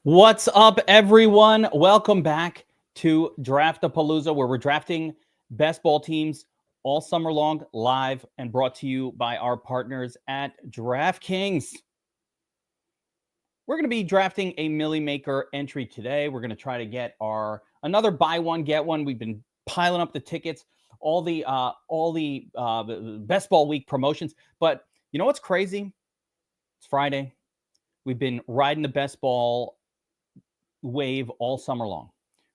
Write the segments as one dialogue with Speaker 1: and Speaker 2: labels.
Speaker 1: What's up, everyone? Welcome back to Draft-A-Palooza, where we're drafting best ball teams all summer long, live, and brought to you by our partners at DraftKings. We're going to be drafting a Millie Maker entry today. We're going to try to get another buy one, get one. We've been piling up the tickets, all the best ball week promotions. But you know what's crazy? It's Friday. We've been riding the best ball wave all summer long.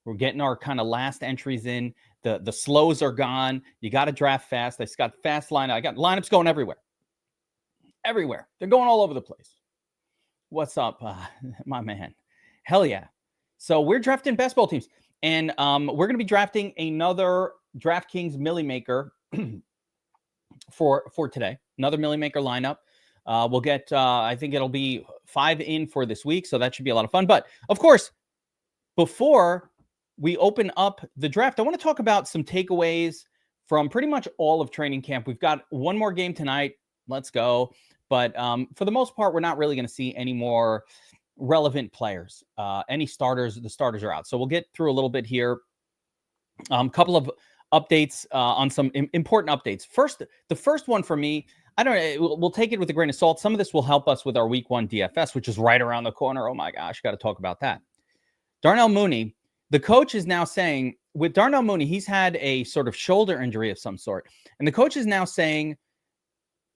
Speaker 1: We're getting our kind of last entries in. The slows are gone. You got to draft fast. I got fast lineup. I got lineups going everywhere. They're going all over the place. What's up, my man? Hell yeah. So we're drafting best ball teams, and we're going to be drafting another DraftKings Millie Maker for today. Another Millie Maker lineup. We'll get, I think it'll be 5 in for this week, so that should be a lot of fun. But of course, before we open up the draft, I want to talk about some takeaways from pretty much all of training camp. We've got one more game tonight. Let's go. But for the most part, we're not really going to see any more relevant players. Any starters, the starters are out. So we'll get through a little bit here. A couple of updates on some important updates. The first one for me, I don't know, we'll take it with a grain of salt. Some of this will help us with our week 1 DFS, which is right around the corner. Oh my gosh, got to talk about that. Darnell Mooney, the coach is now saying, with Darnell Mooney, he's had a sort of shoulder injury of some sort. And the coach is now saying,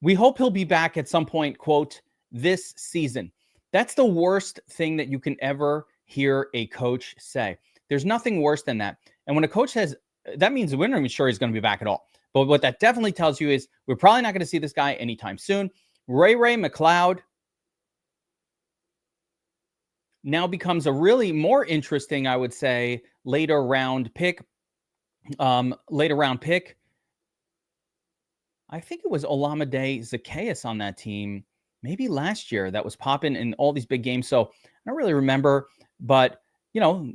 Speaker 1: we hope he'll be back at some point, quote, this season. That's the worst thing that you can ever hear a coach say. There's nothing worse than that. And when a coach says, that means we're not even sure he's going to be back at all. But what that definitely tells you is we're probably not going to see this guy anytime soon. Ray McLeod now becomes a really more interesting, I would say, later round pick. I think it was Olamide Zacchaeus on that team, maybe last year, that was popping in all these big games. So I don't really remember, but you know,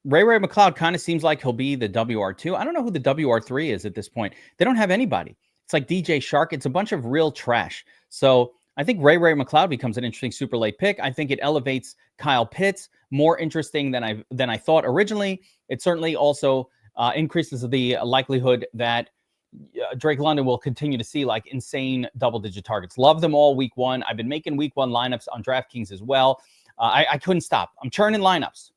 Speaker 1: Ray McLeod kind of seems like he'll be the WR2. I don't know who the WR3 is at this point. They don't have anybody. It's like DJ Shark. It's a bunch of real trash. So I think Ray McLeod becomes an interesting super late pick. I think it elevates Kyle Pitts, more interesting than I thought originally. It certainly also increases the likelihood that Drake London will continue to see like insane double-digit targets. Love them all week 1. I've been making week 1 lineups on DraftKings as well. I couldn't stop. I'm churning lineups.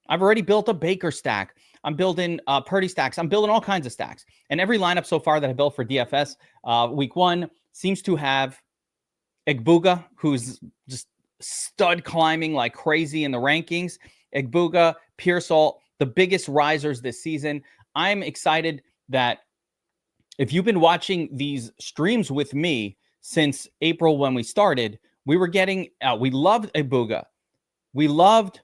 Speaker 1: I've already built a Baker stack. I'm building Purdy stacks. I'm building all kinds of stacks. And every lineup so far that I built for DFS week 1 seems to have Egbuka, who's just stud climbing like crazy in the rankings. Egbuka, Pearsall, the biggest risers this season. I'm excited that if you've been watching these streams with me since April when we started, we were getting, we loved Egbuka. We loved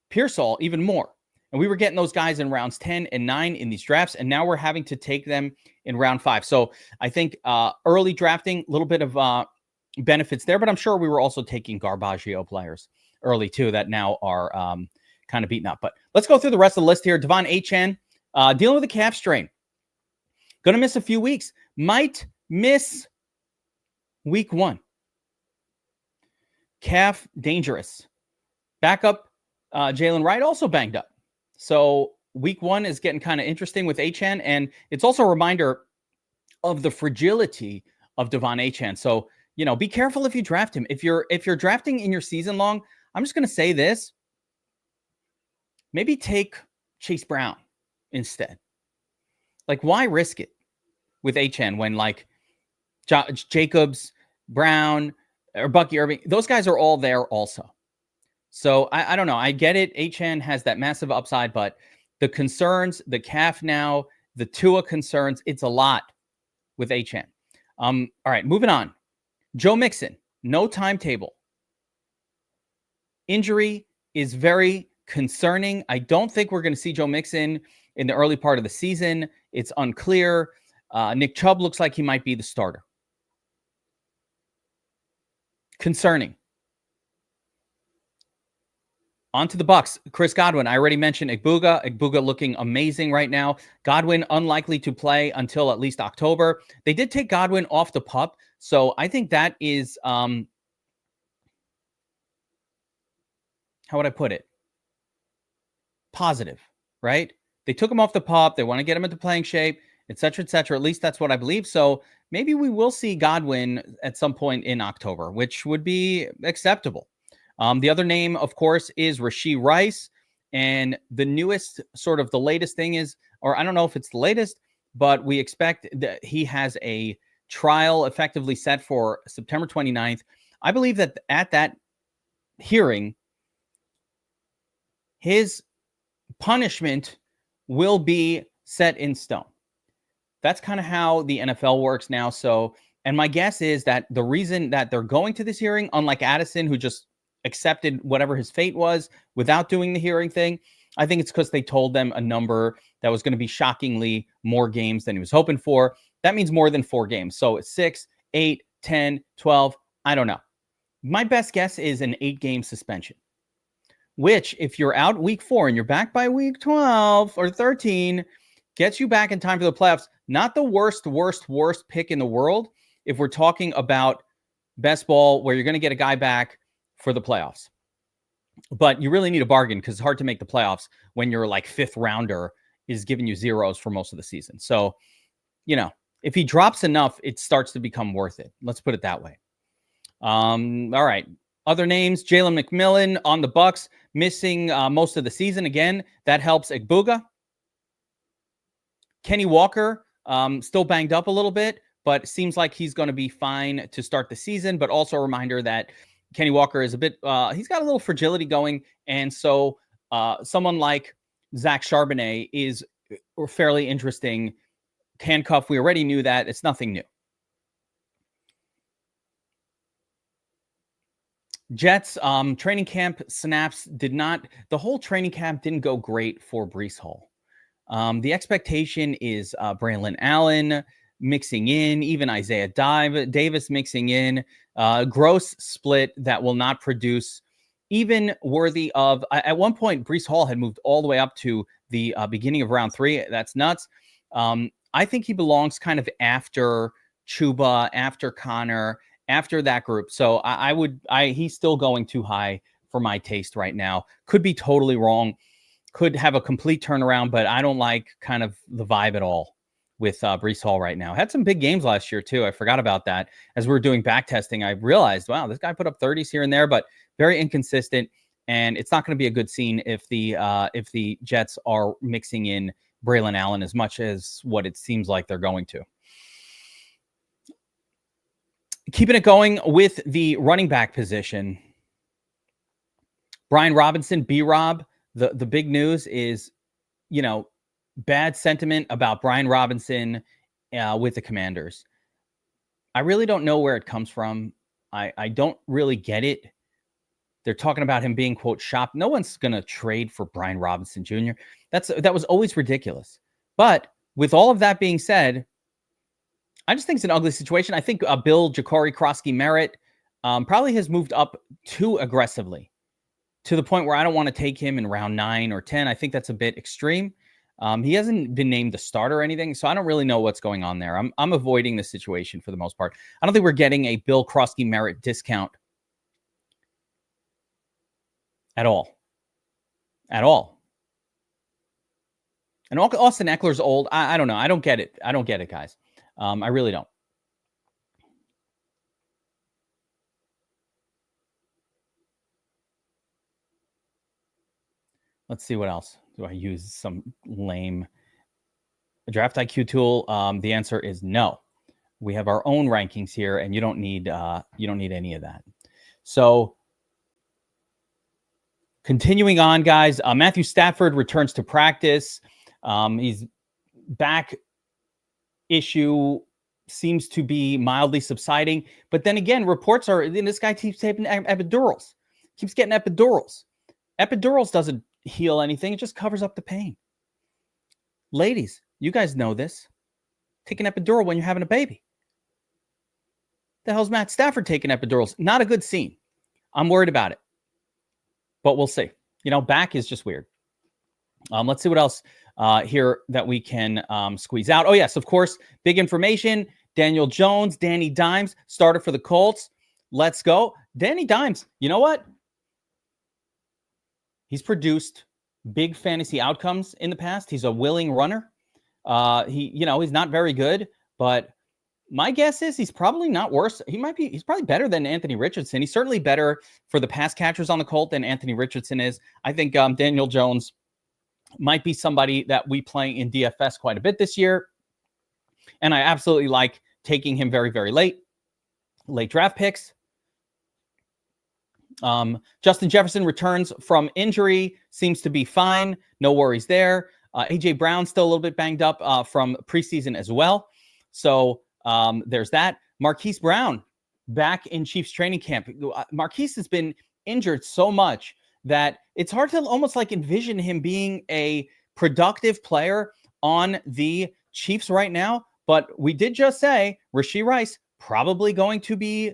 Speaker 1: Pearsall even more. And we were getting those guys in rounds 10 and 9 in these drafts. And now we're having to take them in round 5. So I think early drafting, a little bit of benefits there. But I'm sure we were also taking Garbaggio players early too that now are kind of beaten up. But let's go through the rest of the list here. Devon Achane, dealing with a calf strain. Going to miss a few weeks. Might miss week 1. Calf dangerous. Backup Jalen Wright also banged up. So week 1 is getting kind of interesting with Achane, and it's also a reminder of the fragility of Devon Achane. So, you know, be careful if you draft him. If you're drafting in your season long, I'm just going to say this. Maybe take Chase Brown instead. Like, why risk it with Achane when like Jacobs, Brown, or Bucky Irving, those guys are all there also. So I don't know. I get it. Achane has that massive upside, but the concerns, the calf now, the Tua concerns, it's a lot with Achane. All right, moving on. Joe Mixon, no timetable. Injury is very concerning. I don't think we're going to see Joe Mixon in the early part of the season. It's unclear. Nick Chubb looks like he might be the starter. Concerning. On to the Bucks. Chris Godwin. I already mentioned Egbuka. Egbuka looking amazing right now. Godwin unlikely to play until at least October. They did take Godwin off the PUP, so I think that is how would I put it? Positive, right? They took him off the pup. They want to get him into playing shape, et cetera, et cetera. At least that's what I believe. So maybe we will see Godwin at some point in October, which would be acceptable. The other name, of course, is Rashee Rice. And the newest, sort of the latest thing is, or I don't know if it's the latest, but we expect that he has a trial effectively set for September 29th. I believe that at that hearing, his punishment will be set in stone. That's kind of how the NFL works now. So, and my guess is that the reason that they're going to this hearing, unlike Addison, who just accepted whatever his fate was without doing the hearing thing, I think it's because they told them a number that was going to be shockingly more games than he was hoping for. That means more than 4 games. So it's 6, 8, 10, 12. I don't know. My best guess is an 8-game suspension, which if you're out week 4 and you're back by week 12 or 13, gets you back in time for the playoffs. Not the worst pick in the world if we're talking about best ball where you're going to get a guy back for the playoffs. But you really need a bargain because it's hard to make the playoffs when you're like 5th rounder is giving you zeros for most of the season. So, you know, if he drops enough, it starts to become worth it. Let's put it that way. All right. Other names, Jalen McMillan on the Bucks, missing most of the season. Again, that helps Igbuga. Kenny Walker, still banged up a little bit, but seems like he's going to be fine to start the season. But also a reminder that Kenny Walker is a bit, he's got a little fragility going. And so someone like Zach Charbonnet is fairly interesting. Handcuff, we already knew that. It's nothing new. Jets, training camp snaps the whole training camp didn't go great for Breece Hall. The expectation is Braylon Allen mixing in, even Isaiah Davis mixing in, gross split that will not produce even worthy of, at one point, Breece Hall had moved all the way up to the beginning of round 3. That's nuts. I think he belongs kind of after Chuba, after Connor, after that group. So he's still going too high for my taste right now. Could be totally wrong. Could have a complete turnaround, but I don't like kind of the vibe at all with Breece Hall right now. Had some big games last year too. I forgot about that. As we were doing back testing, I realized, wow, this guy put up 30s here and there, but very inconsistent. And it's not going to be a good scene if the Jets are mixing in Braylon Allen as much as what it seems like they're going to. Keeping it going with the running back position, Brian Robinson, B-Rob. The big news is, bad sentiment about Brian Robinson with the Commanders. I really don't know where it comes from. I don't really get it. They're talking about him being, quote, shop. No one's going to trade for Brian Robinson Jr. That was always ridiculous. But with all of that being said, I just think it's an ugly situation. I think Bill Ja'Cory Krosky Merritt probably has moved up too aggressively to the point where I don't want to take him in round 9 or 10. I think that's a bit extreme. He hasn't been named the starter or anything, so I don't really know what's going on there. I'm avoiding the situation for the most part. I don't think we're getting a Bill Krosky Merritt discount at all. At all. And Austin Eckler's old. I don't know. I don't get it. I don't get it, guys. I really don't. Let's see what else. Do I use some lame draft IQ tool? The answer is no. We have our own rankings here, and you don't need any of that. So continuing on, guys, Matthew Stafford returns to practice. He's back. Issue seems to be mildly subsiding, but then again, reports are this guy keeps taking epidurals, keeps getting epidurals. Epidurals doesn't heal anything; it just covers up the pain. Ladies, you guys know this. Take an epidural when you're having a baby. The hell's Matt Stafford taking epidurals? Not a good scene. I'm worried about it, but we'll see. Back is just weird. Let's see what else here that we can squeeze out. Oh, yes, of course. Big information. Daniel Jones, Danny Dimes, starter for the Colts. Let's go. Danny Dimes, you know what? He's produced big fantasy outcomes in the past. He's a willing runner. He's not very good, but my guess is he's probably not worse. He's probably better than Anthony Richardson. He's certainly better for the pass catchers on the Colt than Anthony Richardson is. I think Daniel Jones might be somebody that we play in DFS quite a bit this year. And I absolutely like taking him very, very late draft picks. Justin Jefferson returns from injury, seems to be fine. No worries there. AJ Brown still a little bit banged up from preseason as well. So there's that. Marquise Brown back in Chiefs training camp. Marquise has been injured so much that it's hard to almost like envision him being a productive player on the Chiefs right now. But we did just say Rashee Rice probably going to be,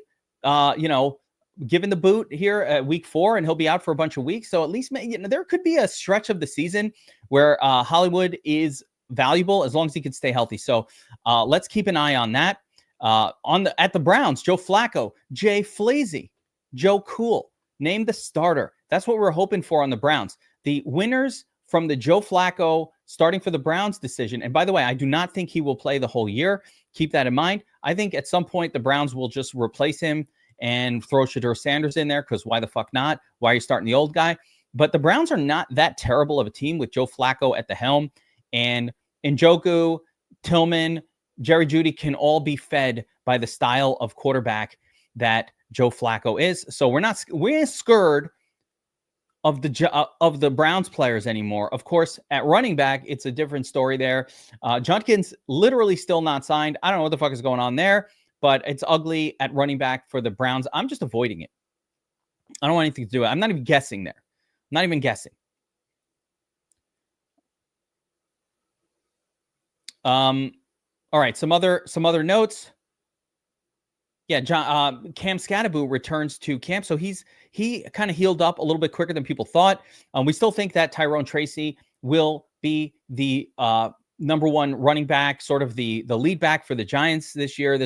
Speaker 1: given the boot here at week 4, and he'll be out for a bunch of weeks. So at least there could be a stretch of the season where Hollywood is valuable as long as he can stay healthy. So let's keep an eye on that. At the Browns, Joe Flacco, Jay Fleazy, Joe Cool, named the starter. That's what we're hoping for on the Browns. The winners from the Joe Flacco starting for the Browns decision. And by the way, I do not think he will play the whole year. Keep that in mind. I think at some point the Browns will just replace him and throw Shadur Sanders in there, because why the fuck not? Why are you starting the old guy? But the Browns are not that terrible of a team with Joe Flacco at the helm. And Njoku, Tillman, Jerry Jeudy can all be fed by the style of quarterback that Joe Flacco is. So we're scared of the Browns players anymore. Of course, at running back, it's a different story there. Judkins literally still not signed. I don't know what the fuck is going on there, but it's ugly at running back for the Browns. I'm just avoiding it. I don't want anything to do with it. I'm not even guessing there. I'm not even guessing. All right, some other notes. Yeah, Cam Scatterbo returns to camp, so he kind of healed up a little bit quicker than people thought. We still think that Tyrone Tracy will be the number one running back, sort of the lead back for the Giants this year.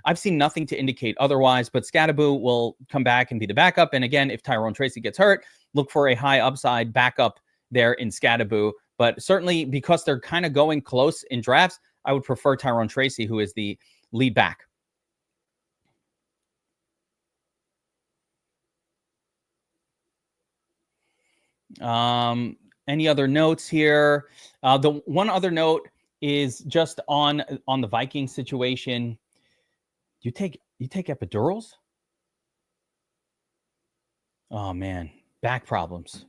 Speaker 1: I've seen nothing to indicate otherwise, but Scatterbo will come back and be the backup. And again, if Tyrone Tracy gets hurt, look for a high upside backup there in Scatterbo. But certainly because they're kind of going close in drafts, I would prefer Tyrone Tracy, who is the lead back. Any other notes here? The one other note is just on the Viking situation. You take epidurals? Oh man, back problems.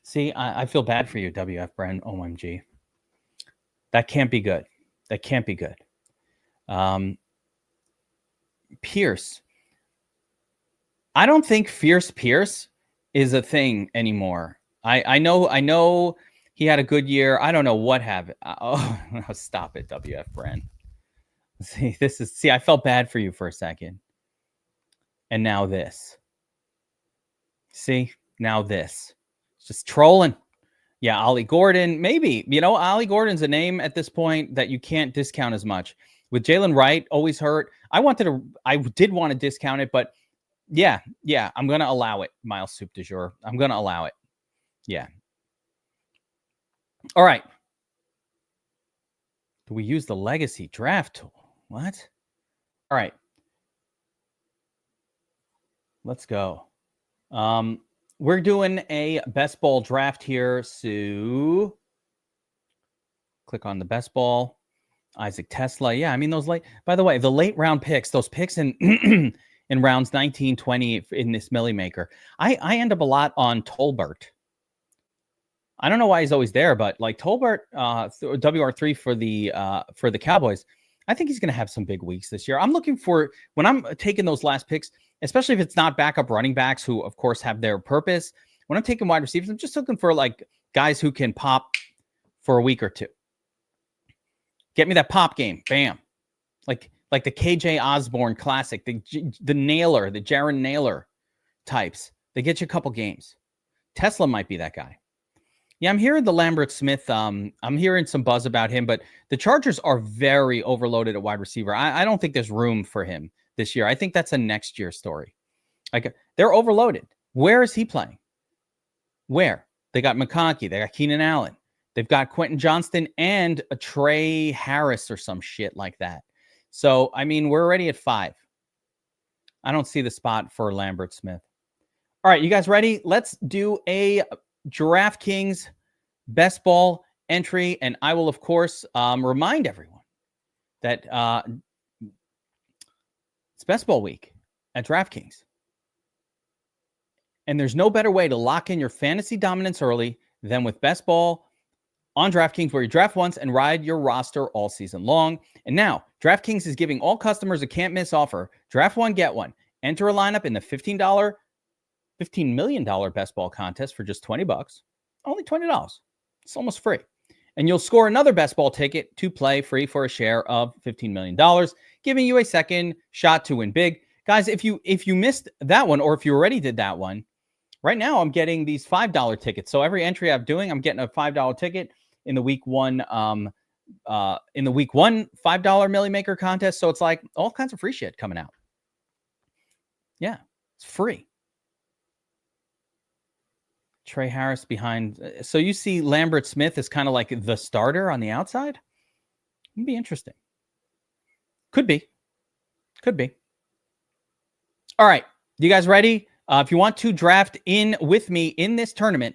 Speaker 1: See, I feel bad for you, WF Brand. OMG. That can't be good. That can't be good. Pierce. I don't think Fierce Pierce is a thing anymore. I know he had a good year. I don't know what happened. Oh, stop it, WF Brand. See, I felt bad for you for a second. And now this. See, now this. It's just trolling. Yeah, Ollie Gordon, maybe. Ollie Gordon's a name at this point that you can't discount as much. With Jalen Wright always hurt. I did want to discount it, but yeah, I'm going to allow it, Miles Soup du jour. I'm going to allow it. Yeah. All right. Do we use the legacy draft tool? What? All right. Let's go. We're doing a best ball draft here. So click on the best ball. Isaac Tesla. Yeah, I mean, by the way, the late round picks, those picks in in rounds 19, 20 in this Millie Maker. I end up a lot on Tolbert. I don't know why he's always there, but like Tolbert, WR3 for the Cowboys, I think he's going to have some big weeks this year. I'm looking for, when I'm taking those last picks, especially if it's not backup running backs who, of course, have their purpose. When I'm taking wide receivers, I'm just looking for like guys who can pop for a week or two. Get me that pop game, bam, like the KJ Osborne classic, the Naylor, the Jaron Naylor types. They get you a couple games. Tesla might be that guy. Yeah, I'm hearing the Lambert Smith. I'm hearing some buzz about him, but the Chargers are very overloaded at wide receiver. I don't think there's room for him this year. I think that's a next year story. Like, they're overloaded. Where is he playing? Where? They got McConkey. They got Keenan Allen. They've got Quentin Johnston and a Trey Harris or some shit like that. So, I mean, we're already at 5. I don't see the spot for Lambert Smith. All right, you guys ready? Let's do a DraftKings best ball entry. And I will, of course, remind everyone that it's best ball week at DraftKings. And there's no better way to lock in your fantasy dominance early than with best ball on DraftKings, where you draft once and ride your roster all season long. And now, DraftKings is giving all customers a can't-miss offer. Draft one, get one. Enter a lineup in the $15 million best ball contest for just $20. Only $20. It's almost free. And you'll score another best ball ticket to play free for a share of $15 million, giving you a second shot to win big. Guys, if you missed that one, or if you already did that one, right now I'm getting these $5 tickets. So every entry I'm doing, I'm getting a $5 ticket in the week one $5 Millie Maker contest. So it's like all kinds of free shit coming out. Yeah, it's free. Trey Harris behind. So you see Lambert Smith is kind of like the starter on the outside. It'd be interesting. Could be. All right. You guys ready? If you want to draft in with me in this tournament,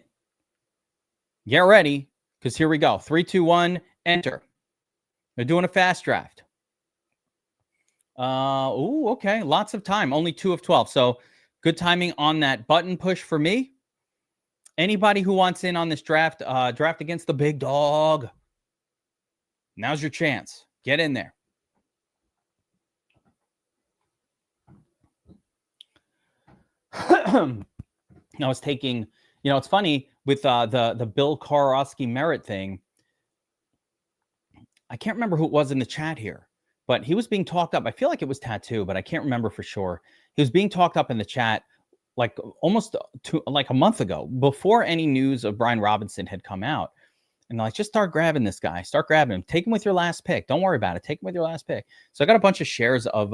Speaker 1: get ready, because here we go. 3, 2, 1, enter. They're doing a fast draft. Okay. Lots of time. Only 2 of 12. So good timing on that button push for me. Anybody who wants in on this draft, draft against the big dog, now's your chance. Get in there. I was taking, it's funny with the Bill Karofsky merit thing. I can't remember who it was in the chat here, but he was being talked up. I feel like it was Tattoo, but I can't remember for sure. He was being talked up in the chat like almost like a month ago, before any news of Brian Robinson had come out. And like, just start grabbing this guy. Start grabbing him. Take him with your last pick. Don't worry about it. Take him with your last pick. So I got a bunch of shares of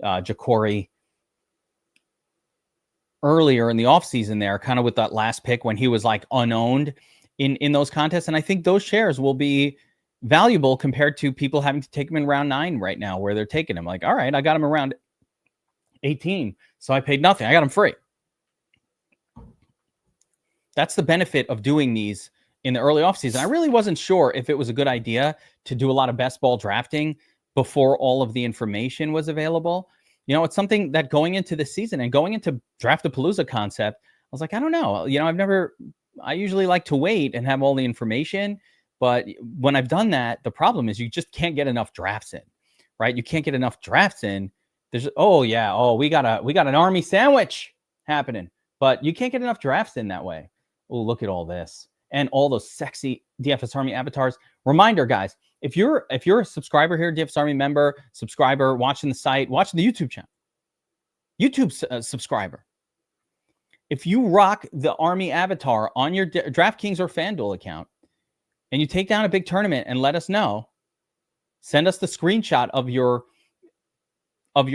Speaker 1: Ja'Cory earlier in the offseason there, kind of with that last pick when he was like unowned in those contests. And I think those shares will be valuable compared to people having to take him in round 9 right now, where they're taking him. Like, all right, I got him around 18, so I paid nothing. I got him free. That's the benefit of doing these in the early offseason. I really wasn't sure if it was a good idea to do a lot of best ball drafting before all of the information was available. It's something that going into the season and going into Draftapalooza concept, I was like, I don't know. I usually like to wait and have all the information. But when I've done that, the problem is you just can't get enough drafts in, right? You can't get enough drafts in. There's, we got an army sandwich happening, but you can't get enough drafts in that way. Oh, look at all this and all those sexy DFS Army avatars. Reminder, guys, if you're a subscriber here, DFS Army member, subscriber, watching the site, watching the YouTube channel, subscriber, if you rock the Army avatar on your DraftKings or FanDuel account, and you take down a big tournament and let us know, send us the screenshot of your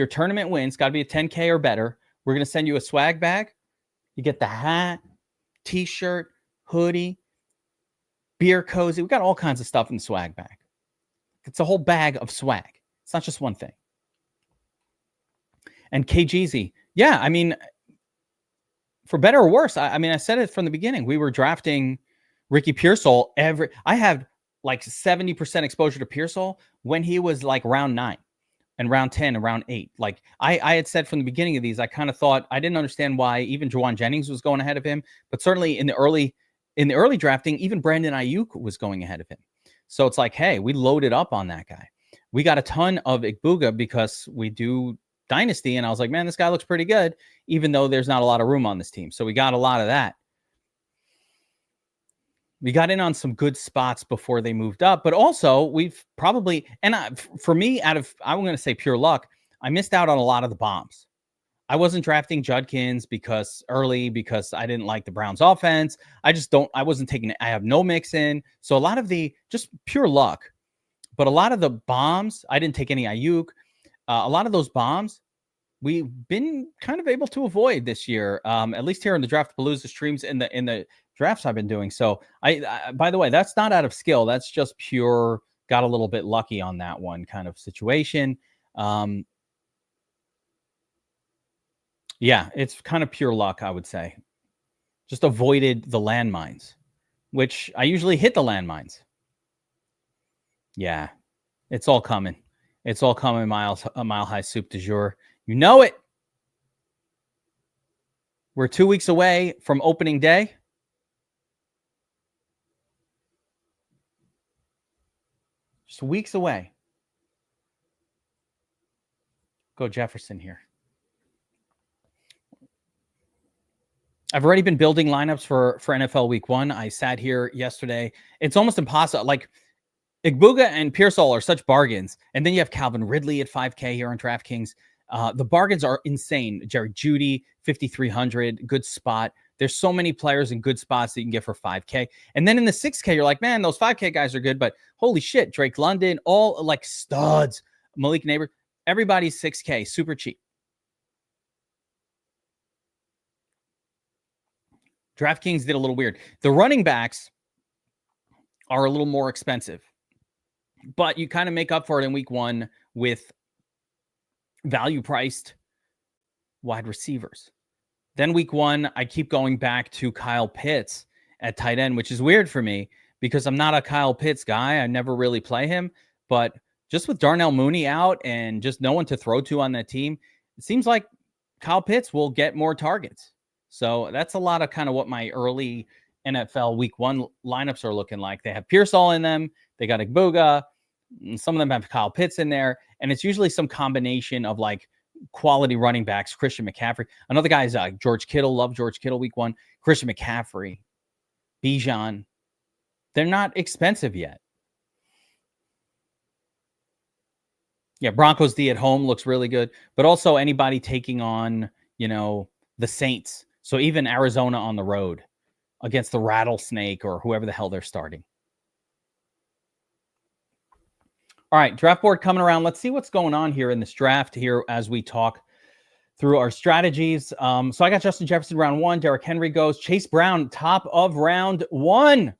Speaker 1: tournament win. It's got to be a 10K or better. We're going to send you a swag bag. You get the hat, t-shirt, hoodie, beer cozy. We got all kinds of stuff in the swag bag. It's a whole bag of swag. It's not just one thing. And KGZ, yeah, I mean, for better or worse, I said it from the beginning. We were drafting Ricky Pearsall I had like 70% exposure to Pearsall when he was like round 9 and round 10 and round 8. Like I had said from the beginning of these, I kind of thought, I didn't understand why even Juwan Jennings was going ahead of him, but certainly in the early drafting, even Brandon Ayuk was going ahead of him. So it's like, hey, we loaded up on that guy. We got a ton of Igbuga because we do Dynasty, and I was like, man, this guy looks pretty good, even though there's not a lot of room on this team. So we got a lot of that. We got in on some good spots before they moved up, but also we've probably, for me, I'm going to say pure luck, I missed out on a lot of the bombs. I wasn't drafting Judkins because I didn't like the Browns offense. I have no mix in. So a lot of the just pure luck, but a lot of the bombs, I didn't take any Ayuk. A lot of those bombs we've been kind of able to avoid this year, at least here in the Draftapalooza streams in the drafts I've been doing. So I by the way, that's not out of skill. That's just pure got a little bit lucky on that one kind of situation. Yeah, it's kind of pure luck, I would say. Just avoided the landmines, which I usually hit the landmines. Yeah, it's all coming. It's all coming, Mile High Soup du jour. You know it. We're 2 weeks away from opening day. Just weeks away. Go Jefferson here. I've already been building lineups for NFL Week 1. I sat here yesterday. It's almost impossible. Like, Igbuga and Pearsall are such bargains. And then you have Calvin Ridley at 5K here on DraftKings. The bargains are insane. Jerry Jeudy, 5,300, good spot. There's so many players in good spots that you can get for 5K. And then in the 6K, you're like, man, those 5K guys are good, but holy shit, Drake London, all like studs. Malik Neighbor, everybody's 6K, super cheap. DraftKings did a little weird. The running backs are a little more expensive, but you kind of make up for it in week 1 with value-priced wide receivers. Then week 1, I keep going back to Kyle Pitts at tight end, which is weird for me because I'm not a Kyle Pitts guy. I never really play him, but just with Darnell Mooney out and just no one to throw to on that team, it seems like Kyle Pitts will get more targets. So that's a lot of kind of what my early NFL week 1 lineups are looking like. They have Pearsall in them. They got Igbuga. Some of them have Kyle Pitts in there. And it's usually some combination of like quality running backs. Christian McCaffrey. Another guy is George Kittle. Love George Kittle week 1. Christian McCaffrey. Bijan. They're not expensive yet. Yeah, Broncos D at home looks really good. But also anybody taking on, the Saints. So even Arizona on the road against the Rattlesnake or whoever the hell they're starting. All right, draft board coming around. Let's see what's going on here in this draft here as we talk through our strategies. So I got Justin Jefferson round 1. Derrick Henry goes. Chase Brown, top of round 1.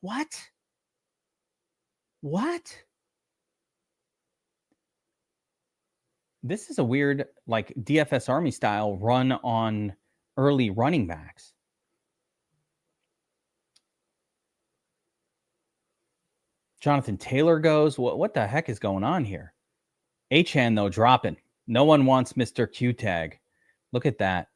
Speaker 1: What? This is a weird, like, DFS Army style run on early running backs. Jonathan Taylor goes. What the heck is going on here? Achane, though, dropping. No one wants Mr. Q-Tag. Look at that.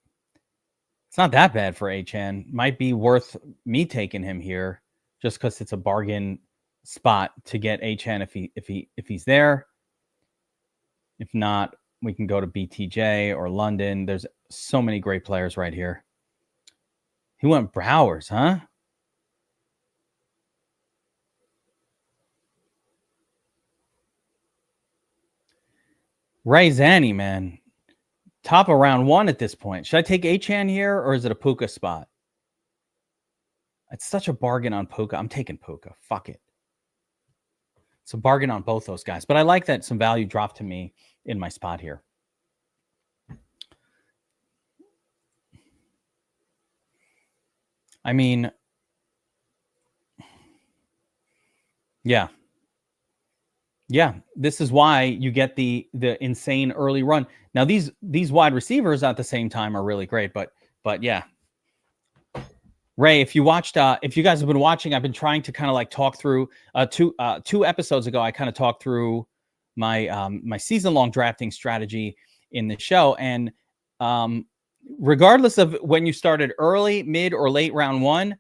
Speaker 1: It's not that bad for Achane. Might be worth me taking him here just because it's a bargain spot to get Achane if he's there. If not, we can go to BTJ or London. There's so many great players right here. He went Browers, huh? Ray Zanny, man. Top of round 1 at this point. Should I take Achane here or is it a Puka spot? It's such a bargain on Puka. I'm taking Puka. Fuck it. It's a bargain on both those guys. But I like that some value dropped to me in my spot here. I mean, yeah. This is why you get the insane early run. Now these wide receivers at the same time are really great, but yeah. Ray, if you guys have been watching, I've been trying to kind of like talk through two episodes ago. I kind of talked through my my season-long drafting strategy in the show, and regardless of when you started early, mid, or late round 1,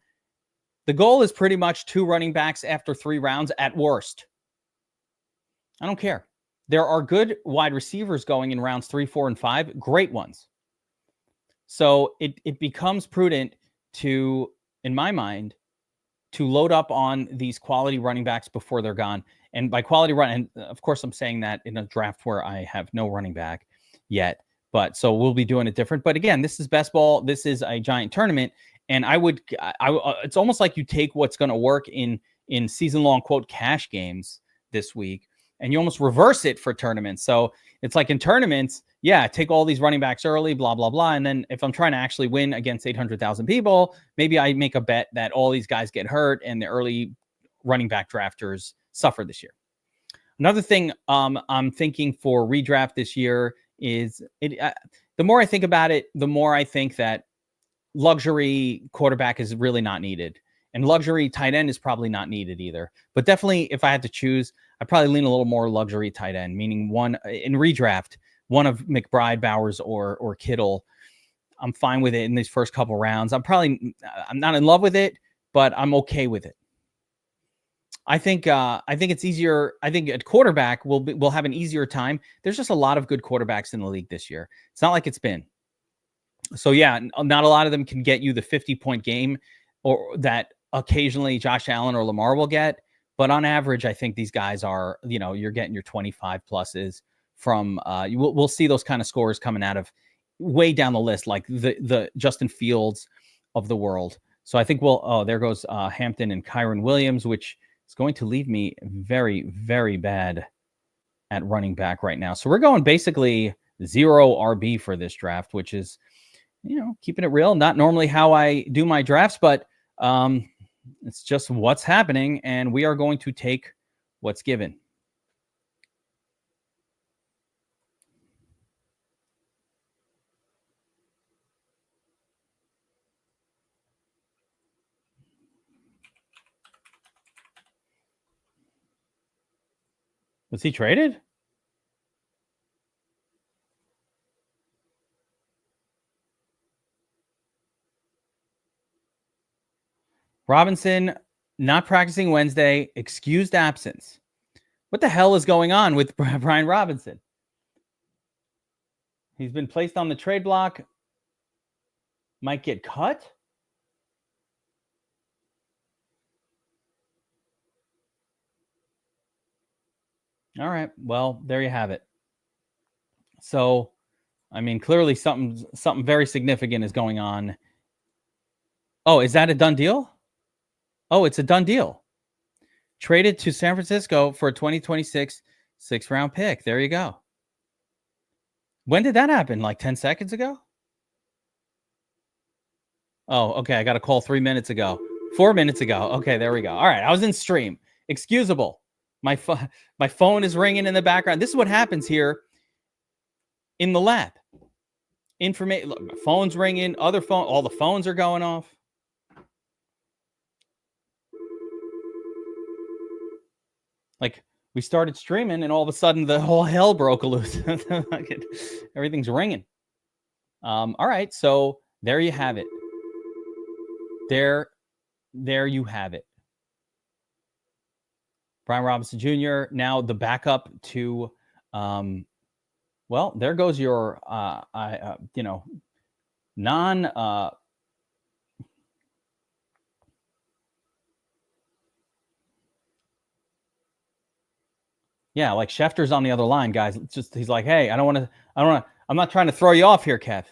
Speaker 1: the goal is pretty much 2 running backs after 3 rounds at worst. I don't care. There are good wide receivers going in rounds 3, 4, and 5, great ones. So it becomes prudent to, in my mind, to load up on these quality running backs before they're gone. And by quality run, and of course I'm saying that in a draft where I have no running back yet, but so we'll be doing it different. But again, this is best ball. This is a giant tournament. And it's almost like you take what's going to work in season long quote cash games this week and you almost reverse it for tournaments. So it's like in tournaments, yeah, take all these running backs early, blah, blah, blah. And then if I'm trying to actually win against 800,000 people, maybe I make a bet that all these guys get hurt and the early running back drafters suffer this year. Another thing I'm thinking for redraft this year is the more I think about it, the more I think that luxury quarterback is really not needed. And luxury tight end is probably not needed either. But definitely, if I had to choose, I'd probably lean a little more luxury tight end, meaning one in redraft, one of McBride, Bowers, or Kittle. I'm fine with it in these first couple rounds. I'm not in love with it, but I'm okay with it. I think it's easier. I think at quarterback we'll have an easier time. There's just a lot of good quarterbacks in the league this year. It's not like it's been. So yeah, not a lot of them can get you the 50-point game or that occasionally Josh Allen or Lamar will get. But on average, I think these guys are, you're getting your 25 pluses from, we'll see those kind of scores coming out of way down the list, like the Justin Fields of the world. So I think there goes Hampton and Kyron Williams, which is going to leave me very, very bad at running back right now. So we're going basically 0 RB for this draft, which is, keeping it real. Not normally how I do my drafts, but it's just what's happening, and we are going to take what's given. Was he traded? Robinson not practicing Wednesday, excused absence. What the hell is going on with Brian Robinson? He's been placed on the trade block. Might get cut. All right. Well, there you have it. So, I mean, clearly something very significant is going on. Oh, is that a done deal? Oh, it's a done deal. Traded to San Francisco for a 2026 6th-round pick. There you go. When did that happen? Like 10 seconds ago? Oh, okay. I got a call 3 minutes ago. 4 minutes ago. Okay, there we go. All right. I was in stream. Excusable. My phone is ringing in the background. This is what happens here in the lab. Information. My phone's ringing. All the phones are going off. Like, we started streaming and all of a sudden the whole hell broke loose. Everything's ringing. All right. So there you have it. There you have it. Brian Robinson Jr. now the backup to, well, there goes your, yeah, like Schefter's on the other line, guys. It's just, he's like, hey, I'm not trying to throw you off here, Kev.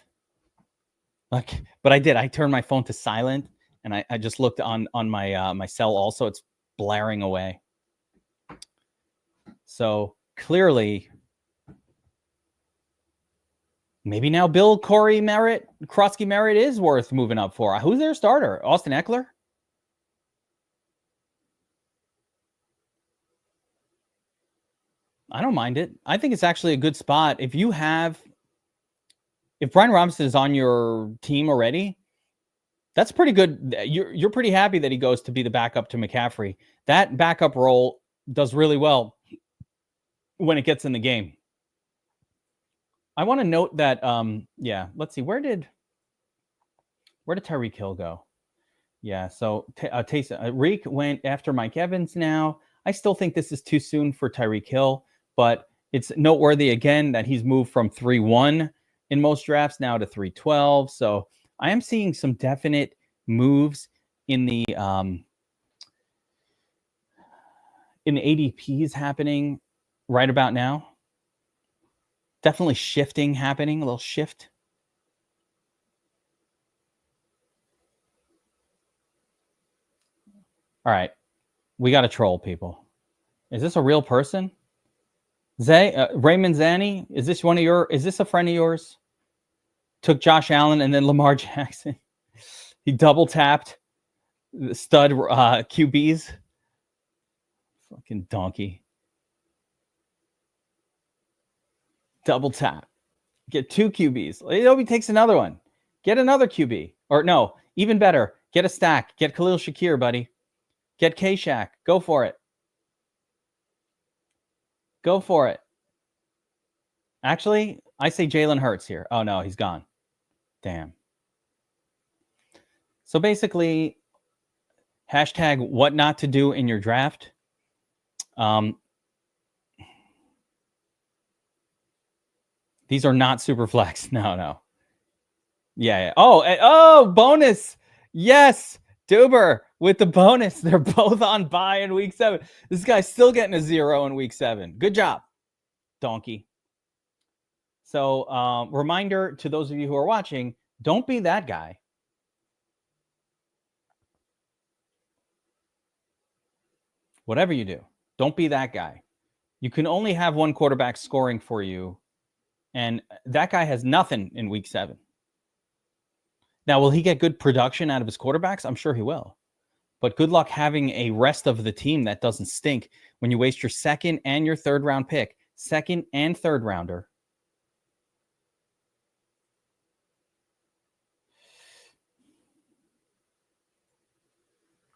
Speaker 1: Like, but I did. I turned my phone to silent and I just looked on my my cell also. It's blaring away. So clearly, maybe now Bill Corey Merritt, Krotsky Merritt is worth moving up for. Who's their starter? Austin Eckler? I don't mind it. I think it's actually a good spot. If Brian Robinson is on your team already, that's pretty good. You're pretty happy that he goes to be the backup to McCaffrey. That backup role does really well when it gets in the game. I want to note that, let's see. Where did Tyreek Hill go? Yeah, so Reek went after Mike Evans now. I still think this is too soon for Tyreek Hill, but it's noteworthy again that he's moved from 3-1 in most drafts now to 3-12. So I am seeing some definite moves in the ADPs happening right about now. Definitely shifting happening, a little shift. All right. We got to troll people. Is this a real person? Raymond Zanny, is this a friend of yours? Took Josh Allen and then Lamar Jackson. He double tapped the stud QBs. Fucking donkey. Double tap. Get 2 QBs. He takes another one. Get another QB. Or no, even better. Get a stack. Get Khalil Shakir, buddy. Get K-Shaq. Go for it. Go for it. Actually, I say Jalen Hurts here. Oh, no, he's gone. Damn. So basically, hashtag what not to do in your draft. These are not super flex. No. Yeah. Oh, bonus. Yes. Duber with the bonus. They're both on bye in week 7. This guy's still getting a 0 in week 7. Good job, donkey. So reminder to those of you who are watching, don't be that guy. Whatever you do, don't be that guy. You can only have one quarterback scoring for you, and that guy has nothing in week 7. Now, will he get good production out of his quarterbacks? I'm sure he will. But good luck having a rest of the team that doesn't stink when you waste your 2nd and your 3rd round pick. 2nd and 3rd rounder.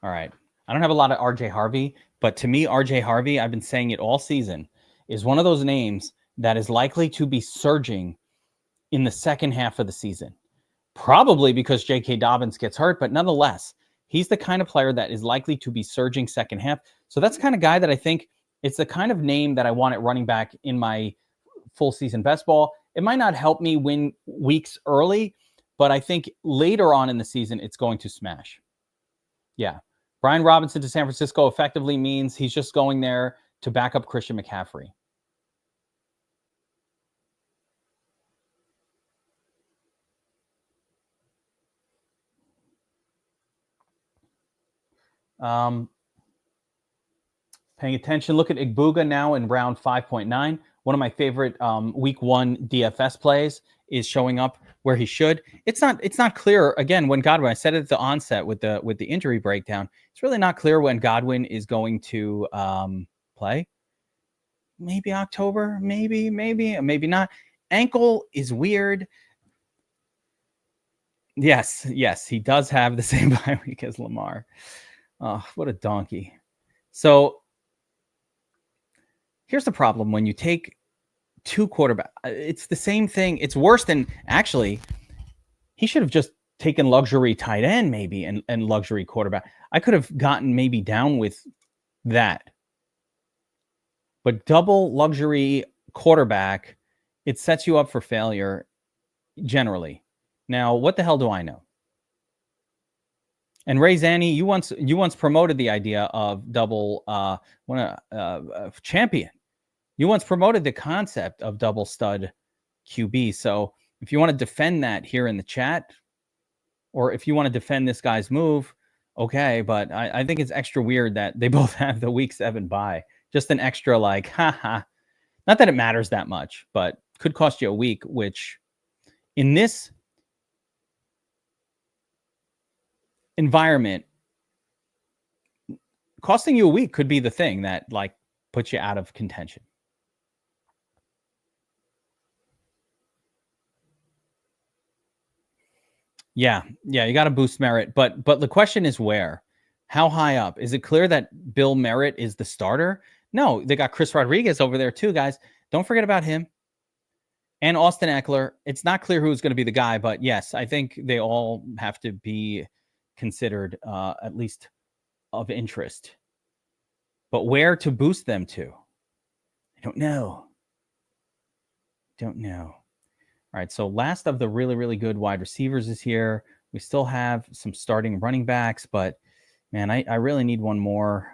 Speaker 1: All right. I don't have a lot of RJ Harvey, but to me, RJ Harvey, I've been saying it all season, is one of those names that is likely to be surging in the second half of the season. Probably because J.K. Dobbins gets hurt, but nonetheless, he's the kind of player that is likely to be surging second half. So that's the kind of guy that I think it's the kind of name that I want at running back in my full season best ball. It might not help me win weeks early, but I think later on in the season, it's going to smash. Yeah. Brian Robinson to San Francisco effectively means he's just going there to back up Christian McCaffrey. Paying attention, look at Igbuga now in round 5.9. One of my favorite week 1 DFS plays is showing up where he should. It's not clear, again, when Godwin, I said it at the onset with the injury breakdown, it's really not clear when Godwin is going to play. Maybe October, maybe not. Ankle is weird. Yes, he does have the same bye week as Lamar. Oh, what a donkey. So here's the problem when you take 2 quarterbacks. It's the same thing. It's worse than, actually, he should have just taken luxury tight end maybe and luxury quarterback. I could have gotten maybe down with that. But double luxury quarterback, it sets you up for failure generally. Now, what the hell do I know? And Ray Zanny, you once promoted the idea of double champion. You once promoted the concept of double stud QB. So if you want to defend that here in the chat, or if you want to defend this guy's move, okay. But I think it's extra weird that they both have the week 7 bye. Just an extra like, haha. Not that it matters that much, but could cost you a week, which in this environment, costing you a week could be the thing that like puts you out of contention. Yeah, you got to boost Merritt, but the question is where? How high up? Is it clear that Bill Merritt is the starter? No, they got Chris Rodriguez over there too, guys. Don't forget about him. And Austin Eckler. It's not clear who's going to be the guy, but yes, I think they all have to be considered at least of interest. But where to boost them to? I don't know. All right, so last of the really, really good wide receivers is here. We still have some starting running backs, but man, I really need one more.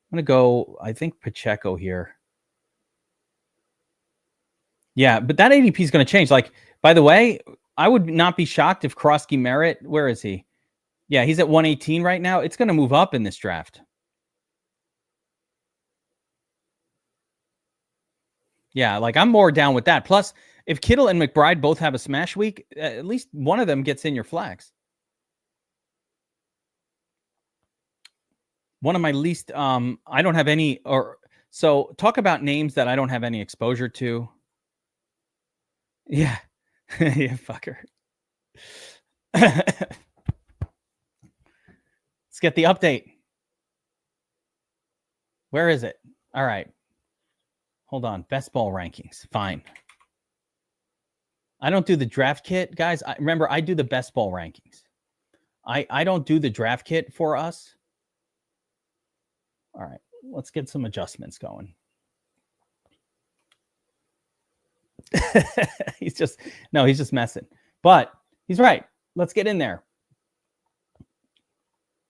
Speaker 1: I'm going to go, I think, Pacheco here. Yeah, but that ADP is going to change. Like, by the way, I would not be shocked if Krosky Merritt, where is he? Yeah, he's at 118 right now. It's going to move up in this draft. Yeah, like I'm more down with that. Plus, if Kittle and McBride both have a smash week, at least one of them gets in your flex. One of my least, I don't have any, or so talk about names that I don't have any exposure to. Yeah. Yeah, fucker. Let's get the update. Where is it? All right. Hold on. Best ball rankings. Fine. I don't do the draft kit, guys. Remember, I do the best ball rankings. I don't do the draft kit for us. All right. Let's get some adjustments going. he's just messing. But he's right. Let's get in there.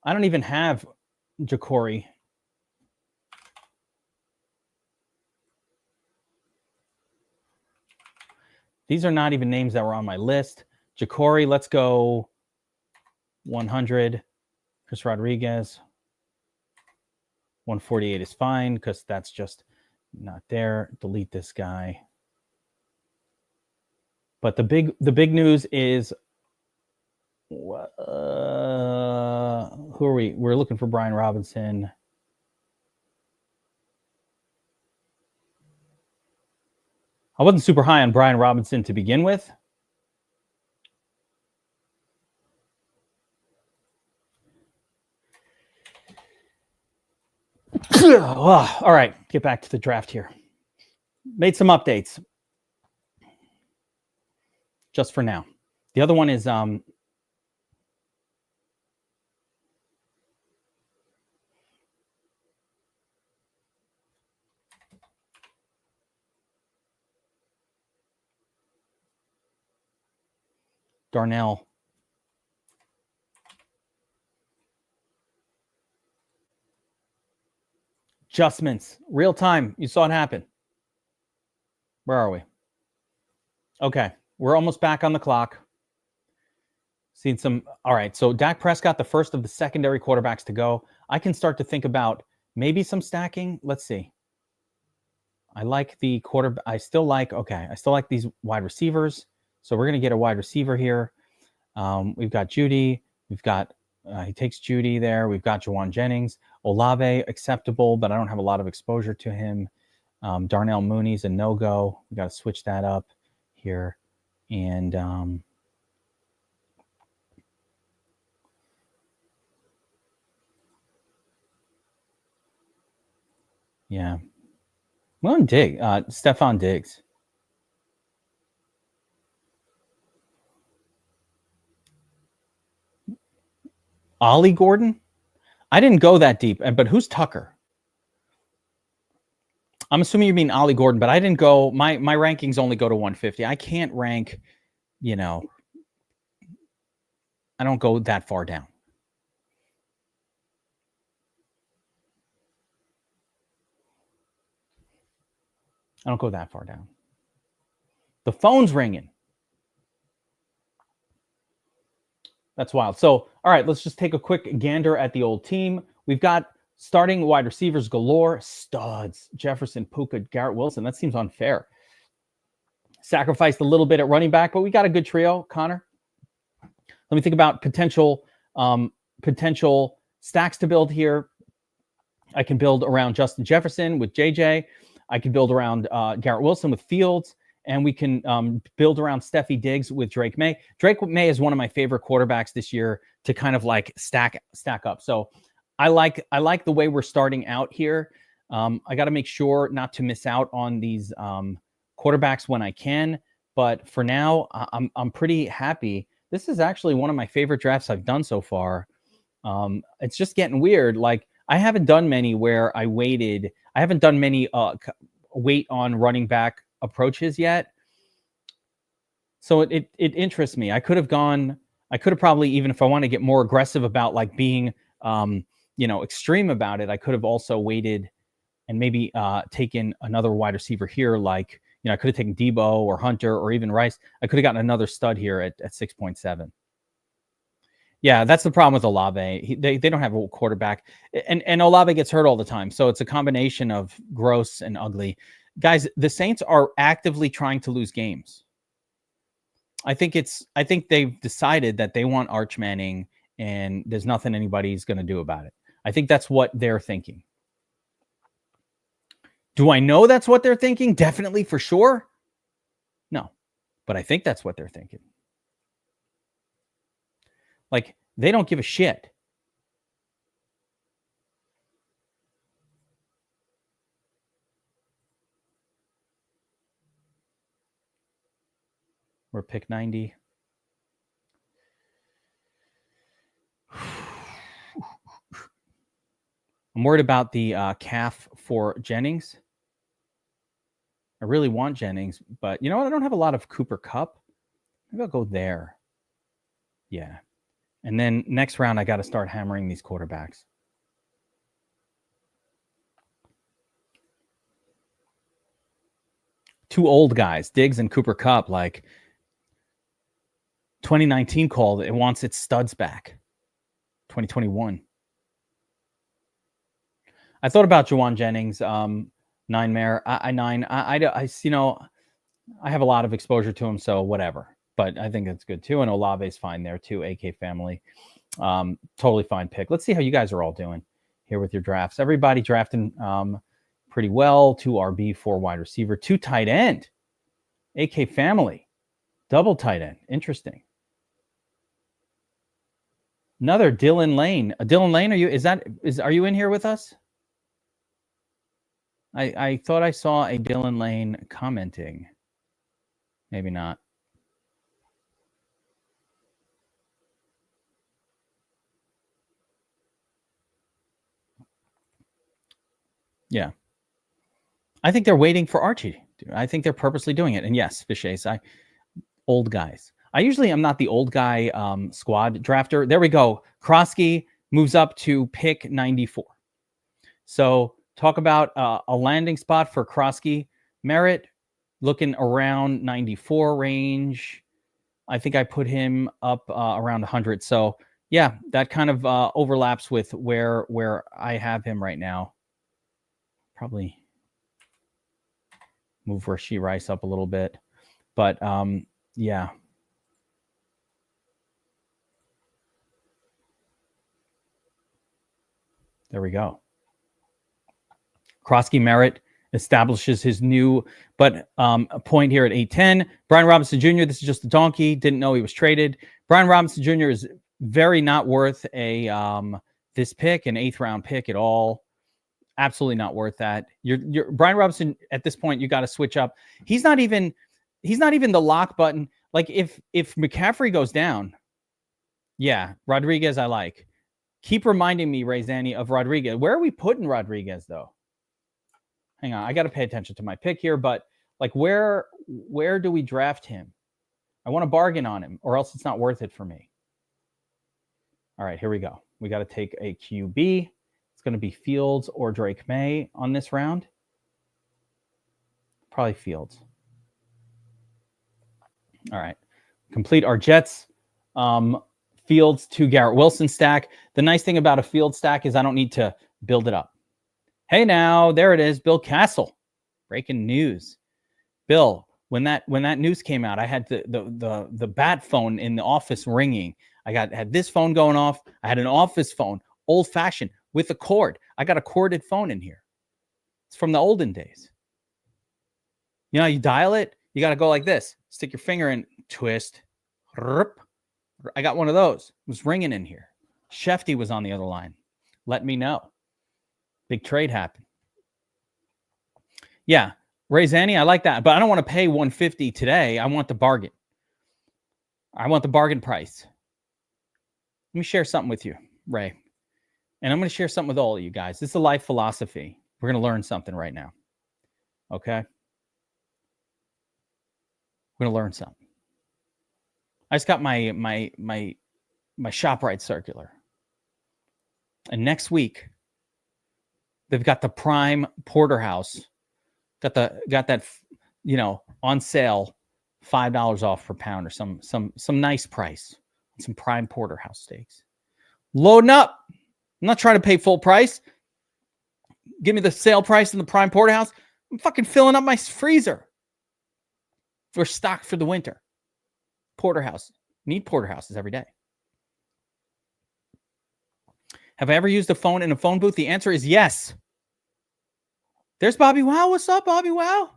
Speaker 1: I don't even have Jacory. These are not even names that were on my list. Jacory, let's go 100. Chris Rodriguez. 148 is fine because that's just not there. Delete this guy. But the big news is, who are we? We're looking for Brian Robinson. I wasn't super high on Brian Robinson to begin with. All right, get back to the draft here. Made some updates just for now. The other one is Darnell. Adjustments, real time. You saw it happen. Where are we? Okay, we're almost back on the clock. Seen some. All right, so Dak Prescott, the first of the secondary quarterbacks to go. I can start to think about maybe some stacking. Let's see. I like the quarterback. I still like these wide receivers. So we're going to get a wide receiver here. We've got Judy. We've got, he takes Judy there. We've got Juwan Jennings. Olave, acceptable, but I don't have a lot of exposure to him. Darnell Mooney's a no-go. We got to switch that up here. And yeah. Well, Stephon Diggs. Ollie Gordon? I didn't go that deep, but who's Tucker? I'm assuming you mean Ollie Gordon, but I didn't go. My rankings only go to 150. I can't rank, I don't go that far down. I don't go that far down. The phone's ringing. That's wild. So, all right, let's just take a quick gander at the old team. We've got starting wide receivers galore, studs, Jefferson, Puka, Garrett Wilson. That seems unfair. Sacrificed a little bit at running back, but we got a good trio. Connor, let me think about potential stacks to build here. I can build around Justin Jefferson with JJ. I can build around Garrett Wilson with Fields. And we can build around Steffi Diggs with Drake May. Drake May is one of my favorite quarterbacks this year to kind of like stack up. So I like the way we're starting out here. I got to make sure not to miss out on these quarterbacks when I can. But for now, I'm pretty happy. This is actually one of my favorite drafts I've done so far. It's just getting weird. Like I haven't done many where I waited. I haven't done many wait on running back approaches yet. So it interests me. I could have probably, even if I want to get more aggressive about like being, extreme about it, I could have also waited and maybe taken another wide receiver here. Like, I could have taken Debo or Hunter or even Rice. I could have gotten another stud here at 6.7. Yeah, that's the problem with Olave. They don't have a quarterback. And Olave gets hurt all the time. So it's a combination of gross and ugly. Guys, the Saints are actively trying to lose games. I think they've decided that they want Arch Manning, and there's nothing anybody's going to do about it. I think that's what they're thinking. Do I know that's what they're thinking? Definitely, for sure. No, but I think that's what they're thinking. Like, they don't give a shit. We're pick 90. I'm worried about the calf for Jennings. I really want Jennings, but you know what? I don't have a lot of Cooper Kupp. Maybe I'll go there. Yeah. And then next round, I got to start hammering these quarterbacks. Two old guys, Diggs and Cooper Kupp, like 2019 called, it wants its studs back. 2021. I thought about Juwan Jennings, Nightmare. I you know, I have a lot of exposure to him, so whatever. But I think that's good too. And Olave's fine there too. AK family, totally fine pick. Let's see how you guys are all doing here with your drafts. Everybody drafting pretty well. 2 RB, 4 wide receiver, 2 tight end. AK family, double tight end. Interesting. Another Dylan Lane. Dylan Lane, are you in here with us? I thought I saw a Dylan Lane commenting. Maybe not. Yeah. I think they're waiting for Archie. I think they're purposely doing it. And yes, Fishace, old guys. I usually am not the old guy squad drafter. There we go. Krosky moves up to pick 94. So talk about a landing spot for Krosky. Merritt looking around 94 range. I think I put him up around 100. So yeah, that kind of overlaps with where I have him right now. Probably move Rashee Rice up a little bit. But yeah. There we go. Krosky Merritt establishes his new a point here at 810. Brian Robinson Jr., this is just a donkey. Didn't know he was traded. Brian Robinson Jr. is very not worth this pick, an 8th round pick at all. Absolutely not worth that. You're Brian Robinson at this point, you got to switch up. He's not even the lock button. Like if McCaffrey goes down, yeah, Rodriguez I like. Keep reminding me, Ray Zanny, of Rodriguez. Where are we putting Rodriguez though? Hang on, I got to pay attention to my pick here, but like where do we draft him? I want to bargain on him or else it's not worth it for me. All right, here we go. We got to take a QB. It's going to be Fields or Drake May on this round. Probably Fields. All right. Complete our Jets. Fields to Garrett Wilson stack. The nice thing about a field stack is I don't need to build it up. Hey now, there it is. Bill Castle. Breaking news. Bill, when that news came out, I had the bat phone in the office ringing. I had this phone going off. I had an office phone, old fashioned, with a cord. I got a corded phone in here. It's from the olden days. You know, you dial it, you got to go like this. Stick your finger in, twist. I got one of those. It was ringing in here. Shefty was on the other line. Let me know. Big trade happened. Yeah, Ray Zanny, I like that, but I don't want to pay $150 today. I want the bargain. I want the bargain price. Let me share something with you, Ray. And I'm going to share something with all of you guys. This is a life philosophy. We're going to learn something right now. Okay? We're going to learn something. I just got my ShopRite circular. And next week, they've got the Prime Porterhouse. Got that, on sale, $5 off per pound or some nice price. Some Prime Porterhouse steaks. Loading up. I'm not trying to pay full price. Give me the sale price in the Prime Porterhouse. I'm fucking filling up my freezer. We're stocked for the winter. Porterhouse. Need porterhouses every day. Have I ever used a phone in a phone booth? The answer is yes. There's Bobby Wow. What's up, Bobby Wow?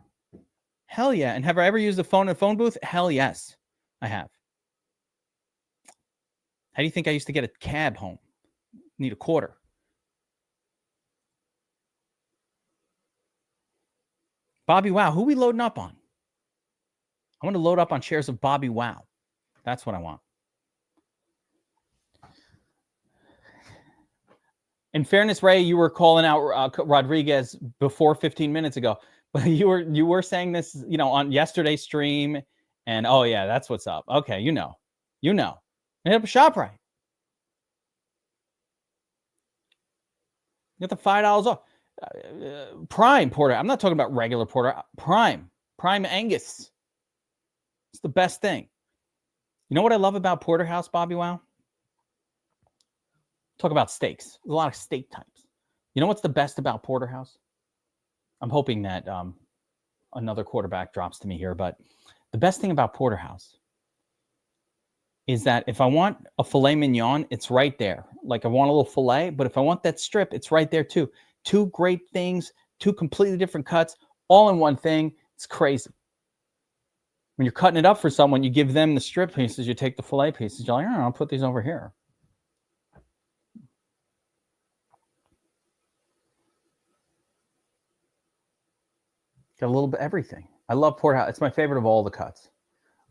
Speaker 1: Hell yeah. And have I ever used a phone in a phone booth? Hell yes, I have. How do you think I used to get a cab home? Need a quarter. Bobby Wow. Who are we loading up on? I want to load up on shares of Bobby Wow. That's what I want. In fairness, Ray, you were calling out Rodriguez before 15 minutes ago, but you were saying this, on yesterday's stream, and oh yeah, that's what's up. Okay, you know, hit up a shop right. Get the $5 off. Prime Porter. I'm not talking about regular Porter. Prime Angus. It's the best thing. You know what I love about Porterhouse, Bobby Wow? Talk about steaks. There's a lot of steak types. You know what's the best about Porterhouse? I'm hoping that another quarterback drops to me here, but the best thing about Porterhouse is that if I want a filet mignon, it's right there. Like I want a little filet, but if I want that strip, it's right there too. Two great things, two completely different cuts, all in one thing. It's crazy. When you're cutting it up for someone, you give them the strip pieces, you take the filet pieces. You're like, I'll put these over here. Got a little bit of everything. I love Porterhouse. It's my favorite of all the cuts.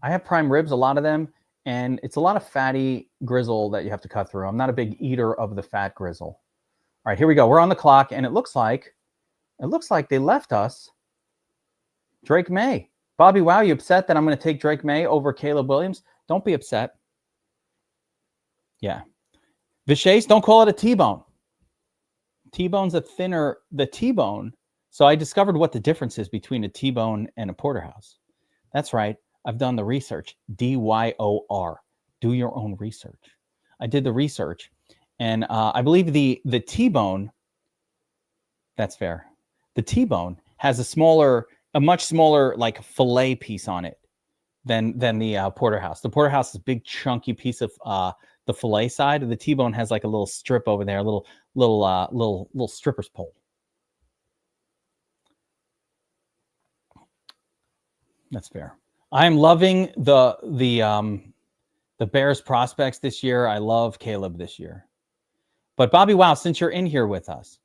Speaker 1: I have prime ribs, a lot of them, and it's a lot of fatty grizzle that you have to cut through. I'm not a big eater of the fat grizzle. All right, here we go. We're on the clock, and it looks like they left us Drake May. Bobby Wow, you upset that I'm going to take Drake May over Caleb Williams? Don't be upset. Yeah. Vishace, don't call it a T-bone. T-bone's the T-bone. So I discovered what the difference is between a T-bone and a porterhouse. That's right. I've done the research. DYOR. Do your own research. I did the research, and I believe the T-bone. That's fair. The T-bone has a much smaller like fillet piece on it than the porterhouse. The porterhouse is a big chunky piece of the fillet side. The T-bone has like a little strip over there, a little stripper's pole. That's fair. I'm loving the Bears prospects this year. I love Caleb this year. But Bobby Wow, since you're in here with us,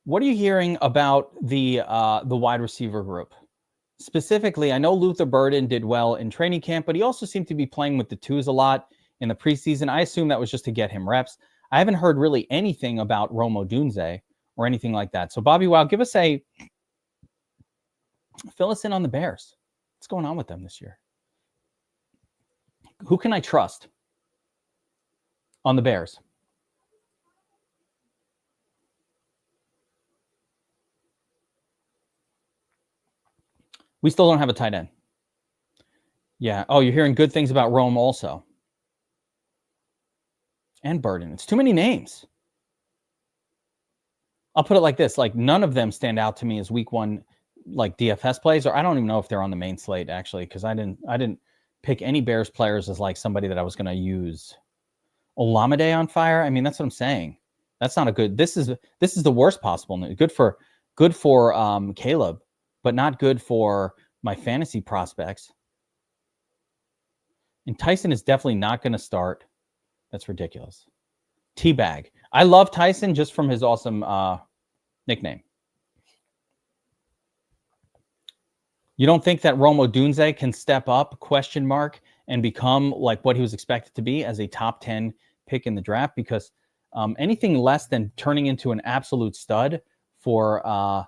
Speaker 1: what are you hearing about the wide receiver group? Specifically, I know Luther Burden did well in training camp, but he also seemed to be playing with the twos a lot in the preseason. I assume that was just to get him reps. I haven't heard really anything about Rome Odunze or anything like that. So Bobby Wow, fill us in on the Bears. What's going on with them this year? Who can I trust on the Bears? We still don't have a tight end. Yeah. Oh, you're hearing good things about Rome also. And Burden. It's too many names. I'll put it like this. Like none of them stand out to me as week one like DFS plays, or I don't even know if they're on the main slate actually, because I didn't pick any Bears players as like somebody that I was going to use. Olamide on fire. I mean, that's what I'm saying. That's not a good. This is the worst possible news. Good for Caleb, but not good for my fantasy prospects. And Tyson is definitely not going to start. That's ridiculous. Teabag. I love Tyson just from his awesome nickname. You don't think that Rome Odunze can step up, ? And become like what he was expected to be as a top 10 pick in the draft? Because anything less than turning into an absolute stud for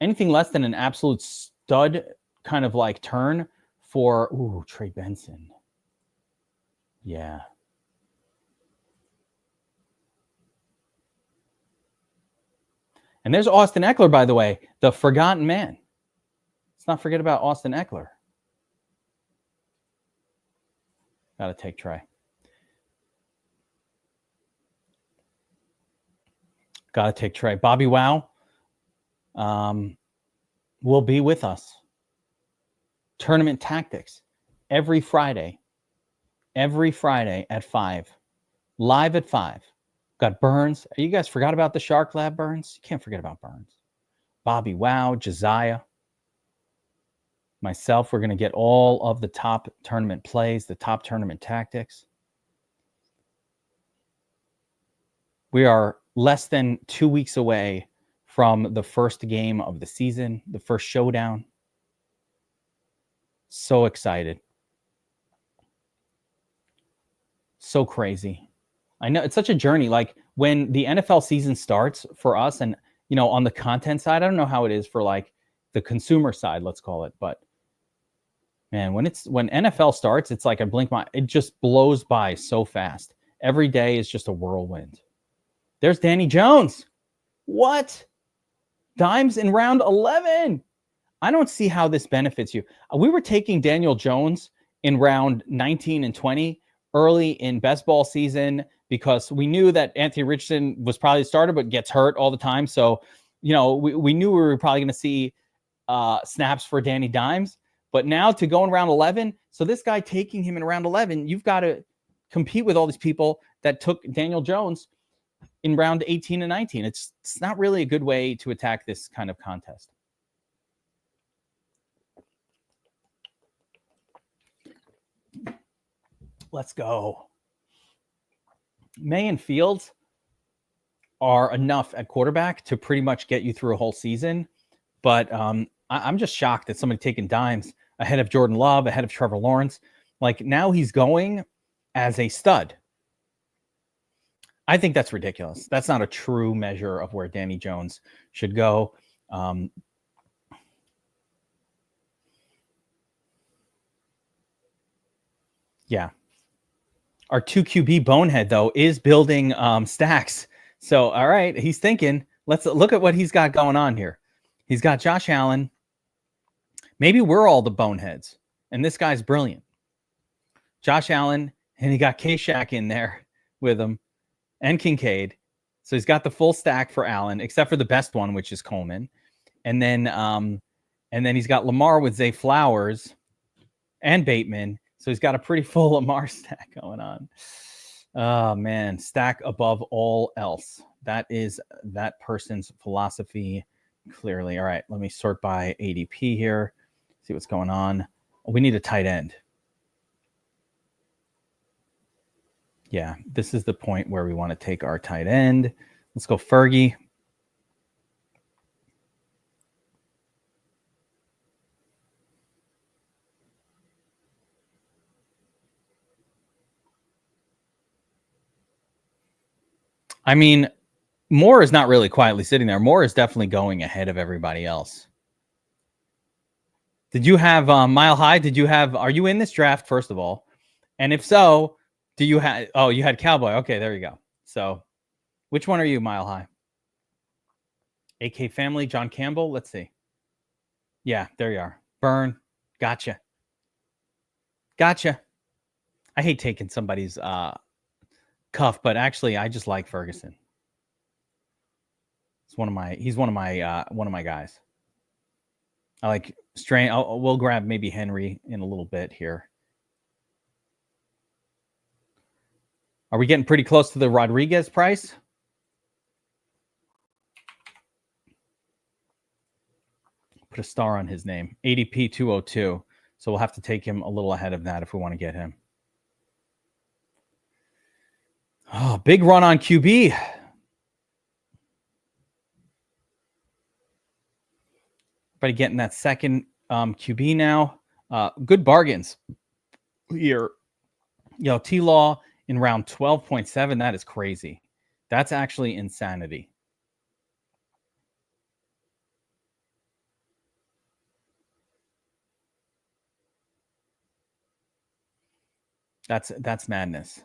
Speaker 1: anything less than an absolute stud kind of like turn for Trey Benson. Yeah. And there's Austin Eckler, by the way, the forgotten man. Let's not forget about Austin Eckler. Got to take Trey. Got to take Trey. Bobby Wow will be with us. Tournament Tactics every Friday at 5. Live at 5. Got Burns. You guys forgot about the Shark Lab, Burns? You can't forget about Burns. Bobby Wow, Josiah. Myself, we're going to get all of the top tournament plays, the top tournament tactics. We are less than 2 weeks away from the first game of the season, the first showdown. So excited. So crazy. I know it's such a journey. Like when the NFL season starts for us and, you know, on the content side, I don't know how it is for like the consumer side, let's call it. But man, when NFL starts, it's like a blink my, it just blows by so fast. Every day is just a whirlwind. There's Danny Jones. What? Dimes in round 11. I don't see how this benefits you. We were taking Daniel Jones in round 19 and 20 early in best ball season because we knew that Anthony Richardson was probably the starter, but gets hurt all the time. So, you know, we knew we were probably going to see snaps for Danny Dimes. But now to go in round 11, so this guy taking him in round 11, you've got to compete with all these people that took Daniel Jones in round 18 and 19. It's not really a good way to attack this kind of contest. Let's go. May and Fields are enough at quarterback to pretty much get you through a whole season. But I'm just shocked that somebody taking Dimes ahead of Jordan Love, ahead of Trevor Lawrence. Like now he's going as a stud. I think that's ridiculous. That's not a true measure of where Danny Jones should go. Yeah. Our 2QB bonehead, though, is building stacks. So, all right, he's thinking, let's look at what he's got going on here. He's got Josh Allen. Maybe we're all the boneheads, and this guy's brilliant. Josh Allen, and he got K-Shack in there with him, and Kincaid. So he's got the full stack for Allen, except for the best one, which is Coleman. And then he's got Lamar with Zay Flowers and Bateman. So he's got a pretty full Lamar stack going on. Oh, man. Stack above all else. That is that person's philosophy, clearly. All right, let me sort by ADP here. See what's going on. We need a tight end. Yeah, this is the point where we want to take our tight end. Let's go Fergie. I mean, Moore is not really quietly sitting there. Moore is definitely going ahead of everybody else. Did you have Mile High? Are you in this draft, first of all? And if so, do you have, you had Cowboy. Okay, there you go. So which one are you, Mile High? AK Family, John Campbell. Let's see. Yeah, there you are. Burn. Gotcha. I hate taking somebody's cuff, but actually I just like Ferguson. He's one of my guys. I like Strain. We'll grab maybe Henry in a little bit here. Are we getting pretty close to the Rodriguez price? Put a star on his name. ADP 202. So we'll have to take him a little ahead of that if we want to get him. Oh, big run on QB. Everybody getting that second QB now. Good bargains here. T-Law in round 12.7. That is crazy. That's actually insanity. That's madness.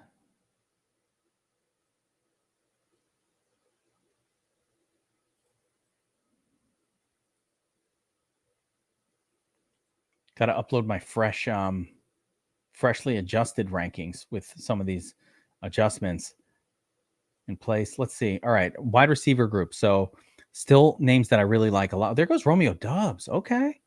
Speaker 1: Got to upload my freshly adjusted rankings with some of these adjustments. in place. Let's see. All right, wide receiver group. So still names that I really like a lot. There goes Romeo Doubs. Okay.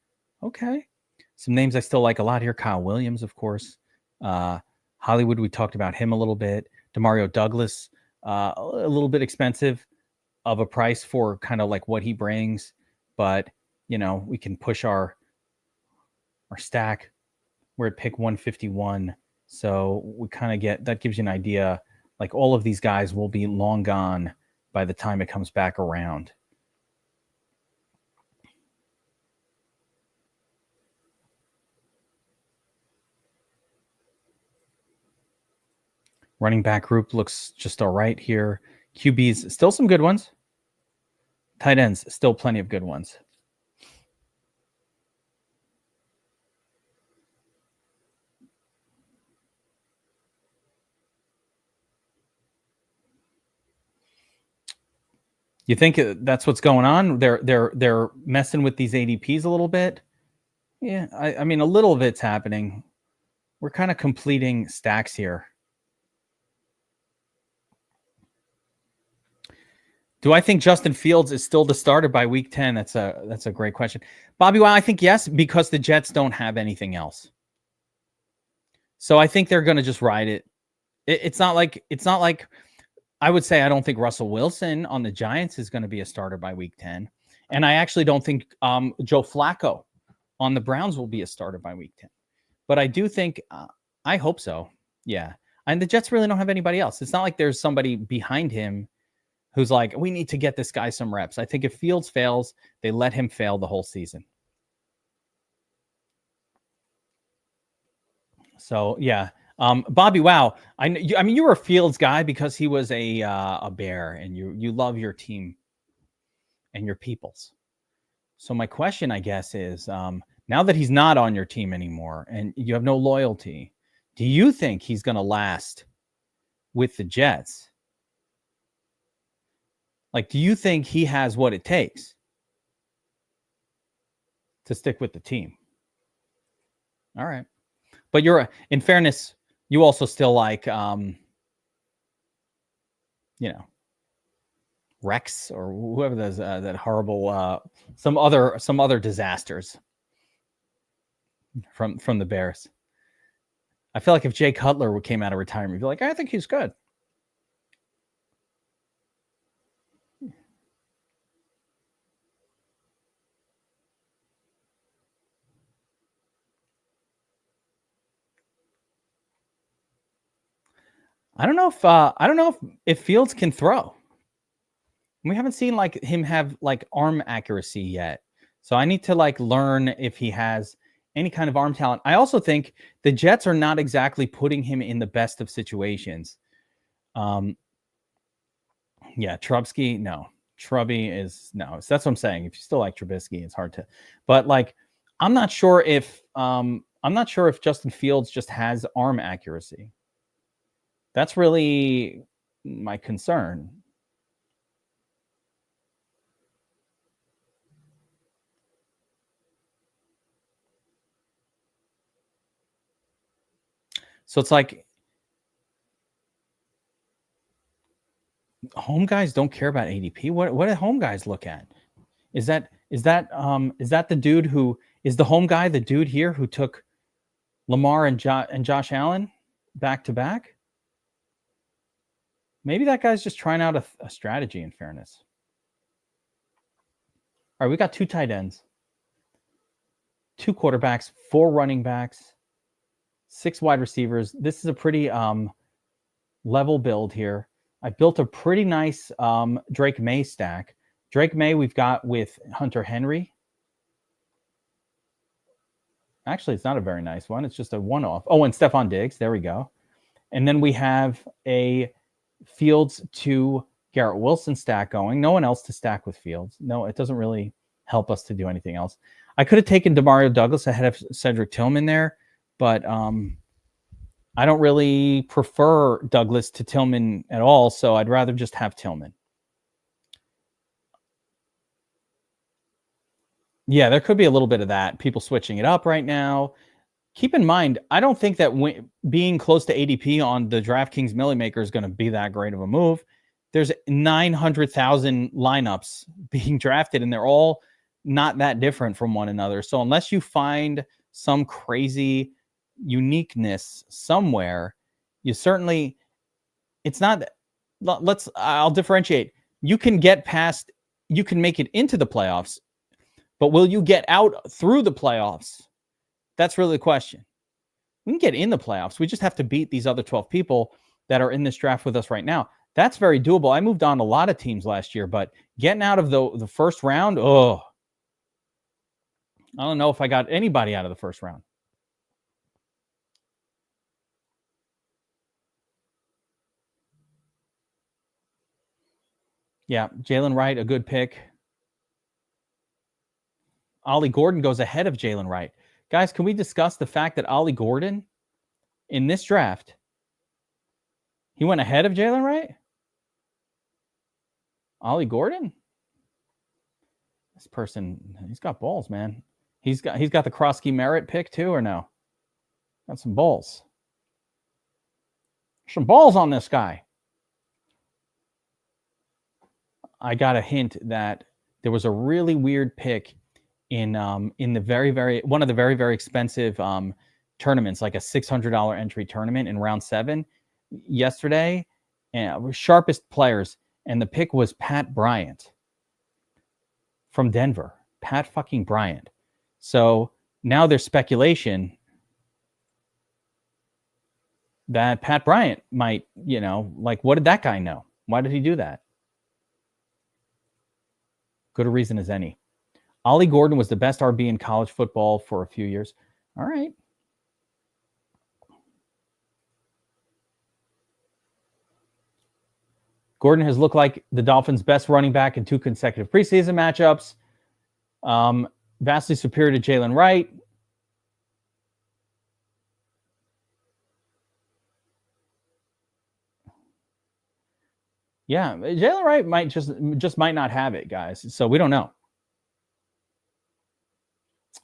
Speaker 1: Some names I still like a lot here. Kyle Williams, of course. Hollywood, we talked about him a little bit. Demario Douglas, a little bit expensive of a price for kind of like what he brings, but we can push our stack. We're at pick 151, so we kind of get that. Gives you an idea. Like all of these guys will be long gone by the time it comes back around. Running back group looks just all right here. QBs, still some good ones. Tight ends, still plenty of good ones. You think that's what's going on? They're messing with these ADPs a little bit. Yeah, I mean, a little of it's happening. We're kind of completing stacks here. Do I think Justin Fields is still the starter by week 10? That's a great question. Bobby, well, I think yes, because the Jets don't have anything else. So I think they're going to just ride it. It's not like I would say I don't think Russell Wilson on the Giants is going to be a starter by week 10. And I actually don't think Joe Flacco on the Browns will be a starter by week 10. But I do think, I hope so. Yeah. And the Jets really don't have anybody else. It's not like there's somebody behind him who's like, we need to get this guy some reps. I think if Fields fails, they let him fail the whole season. So, yeah. Bobby, wow. I mean, you were a Fields guy because he was a Bear, and you love your team and your peoples. So my question, I guess, is now that he's not on your team anymore and you have no loyalty, do you think he's going to last with the Jets? Like, do you think he has what it takes to stick with the team? All right. But in fairness, you also still like, Rex or whoever does that horrible, some other disasters from the Bears. I feel like if Jay Cutler came out of retirement, you'd be like, I think he's good. I don't know if Fields can throw. We haven't seen like him have like arm accuracy yet. So I need to like learn if he has any kind of arm talent. I also think the Jets are not exactly putting him in the best of situations. Yeah, Trubisky, no. Trubby is no. So that's what I'm saying. If you still like Trubisky, it's hard to. But like, I'm not sure if Justin Fields just has arm accuracy. That's really my concern. So it's like home guys don't care about ADP. What do home guys look at? Is that the dude who is the home guy, the dude here who took Lamar and Josh Allen back to back? Maybe that guy's just trying out a strategy, in fairness. All right, we got 2 tight ends, 2 quarterbacks, 4 running backs, 6 wide receivers. This is a pretty level build here. I built a pretty nice Drake May stack. Drake May we've got with Hunter Henry. Actually, it's not a very nice one. It's just a one-off. Oh, and Stephon Diggs. There we go. And then we have a Fields to Garrett Wilson stack going. No one else to stack with Fields. No, it doesn't really help us to do anything else. I could have taken Demario Douglas ahead of Cedric Tillman there, but I don't really prefer Douglas to Tillman at all, so I'd rather just have Tillman. Yeah, there could be a little bit of that. People switching it up right now. Keep in mind, I don't think that being close to ADP on the DraftKings Millie Maker is going to be that great of a move. there's 900,000 lineups being drafted, and they're all not that different from one another. So unless you find some crazy uniqueness somewhere, you certainly, it's not, I'll differentiate. You can get past, you can make it into the playoffs, but will you get out through the playoffs? That's really the question. We can get in the playoffs. We just have to beat these other 12 people that are in this draft with us right now. That's very doable. I moved on a lot of teams last year, but getting out of the first round, I don't know if I got anybody out of the first round. Yeah, Jalen Wright, a good pick. Ollie Gordon goes ahead of Jalen Wright. Guys, can we discuss the fact that Ollie Gordon in this draft, he went ahead of Jalen Wright? Ollie Gordon? This person, he's got balls, man. He's got the Krosky Merritt pick too, or no? Got some balls. Some balls on this guy. I got a hint that there was a really weird pick in the very one of the very expensive tournaments, like a $600 entry tournament in round 7 yesterday, and sharpest players, and the pick was Pat Bryant from Denver. Pat fucking Bryant. So now there's speculation that Pat Bryant might, like, what did that guy know? Why did he do that? Good a reason as any. Ollie Gordon was the best RB in college football for a few years. All right. Gordon has looked like the Dolphins' best running back in 2 consecutive preseason matchups. Vastly superior to Jalen Wright. Yeah, Jalen Wright might just might not have it, guys. So we don't know.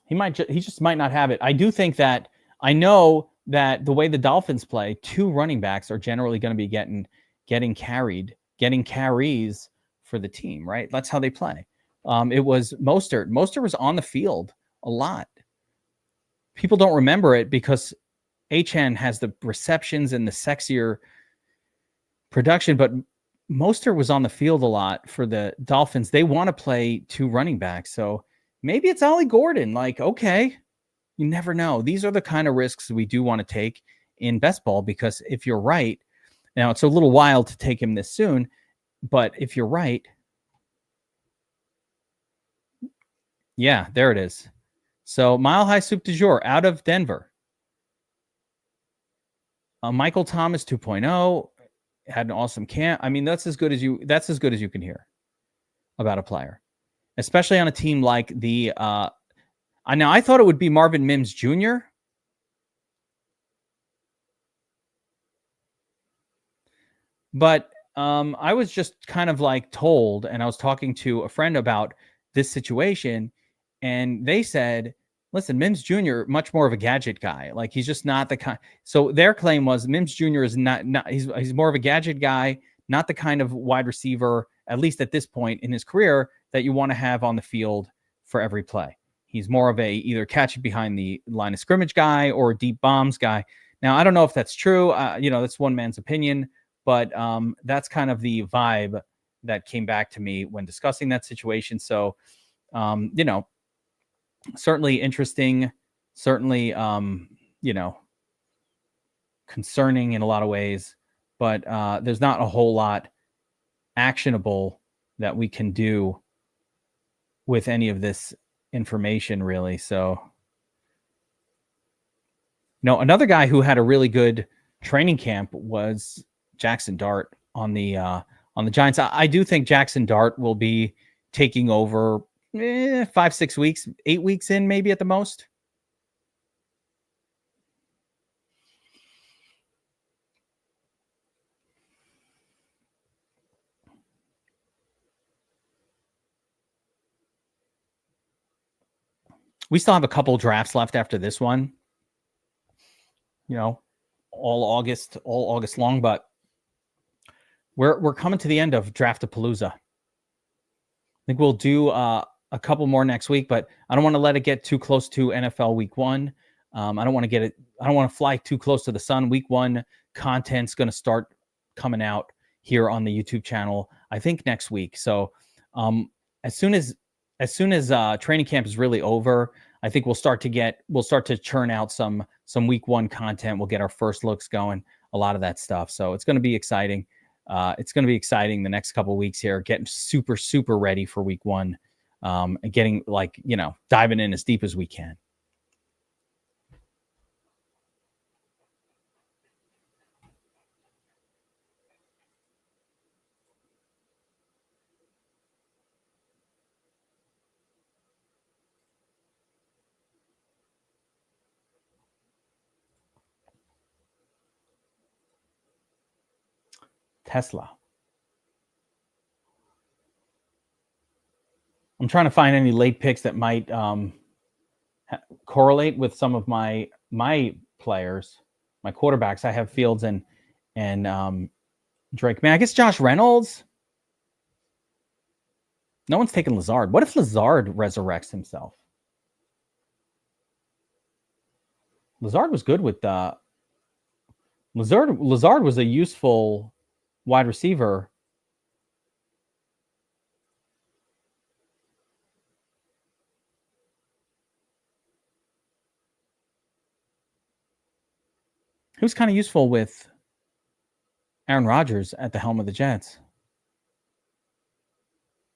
Speaker 1: He just might not have it. I do think that, I know that the way the Dolphins play, 2 running backs are generally going to be getting carries for the team, right? That's how they play. It was Mostert. Mostert was on the field a lot. People don't remember it because HN has the receptions and the sexier production, but Mostert was on the field a lot for the Dolphins. They want to play 2 running backs. So maybe it's Ollie Gordon. Like, okay, you never know. These are the kind of risks we do want to take in best ball, because if you're right, now it's a little wild to take him this soon, but if you're right, yeah, there it is. So Mile High Soup du Jour out of Denver. Michael Thomas 2.0 had an awesome camp. I mean, that's as good as you can hear about a player, especially on a team like the now I thought it would be Marvin Mims Jr. But I was just kind of like told, and I was talking to a friend about this situation, and they said, listen, Mims Jr., much more of a gadget guy. Like, he's just not the kind. So their claim was Mims Jr. is not he's more of a gadget guy, not the kind of wide receiver, at least at this point in his career, that you want to have on the field for every play. He's more of a either catch it behind the line of scrimmage guy or a deep bombs guy. Now, I don't know if that's true. That's one man's opinion, but that's kind of the vibe that came back to me when discussing that situation. So, certainly interesting, certainly, concerning in a lot of ways, but there's not a whole lot actionable that we can do with any of this information, really. So, another guy who had a really good training camp was Jackson Dart on the Giants. I do think Jackson Dart will be taking over 5-6 weeks, 8 weeks in, maybe at the most. We still have a couple drafts left after this one. All August long, but we're coming to the end of Draftapalooza. I think we'll do a couple more next week, but I don't want to let it get too close to NFL Week 1. I don't want to fly too close to the sun. Week 1 content's going to start coming out here on the YouTube channel, I think next week. So as soon as training camp is really over, I think we'll start to churn out some Week 1 content. We'll get our first looks going, a lot of that stuff. So it's going to be exciting. It's going to be exciting the next couple of weeks here, getting super, super ready for Week 1, and getting diving in as deep as we can. Tesla. I'm trying to find any late picks that might correlate with some of my players, my quarterbacks. I have Fields and Drake. Man, I guess Josh Reynolds. No one's taking Lazard. What if Lazard resurrects himself? Lazard was good with Lazard was a useful wide receiver. He was kind of useful with Aaron Rodgers at the helm of the Jets.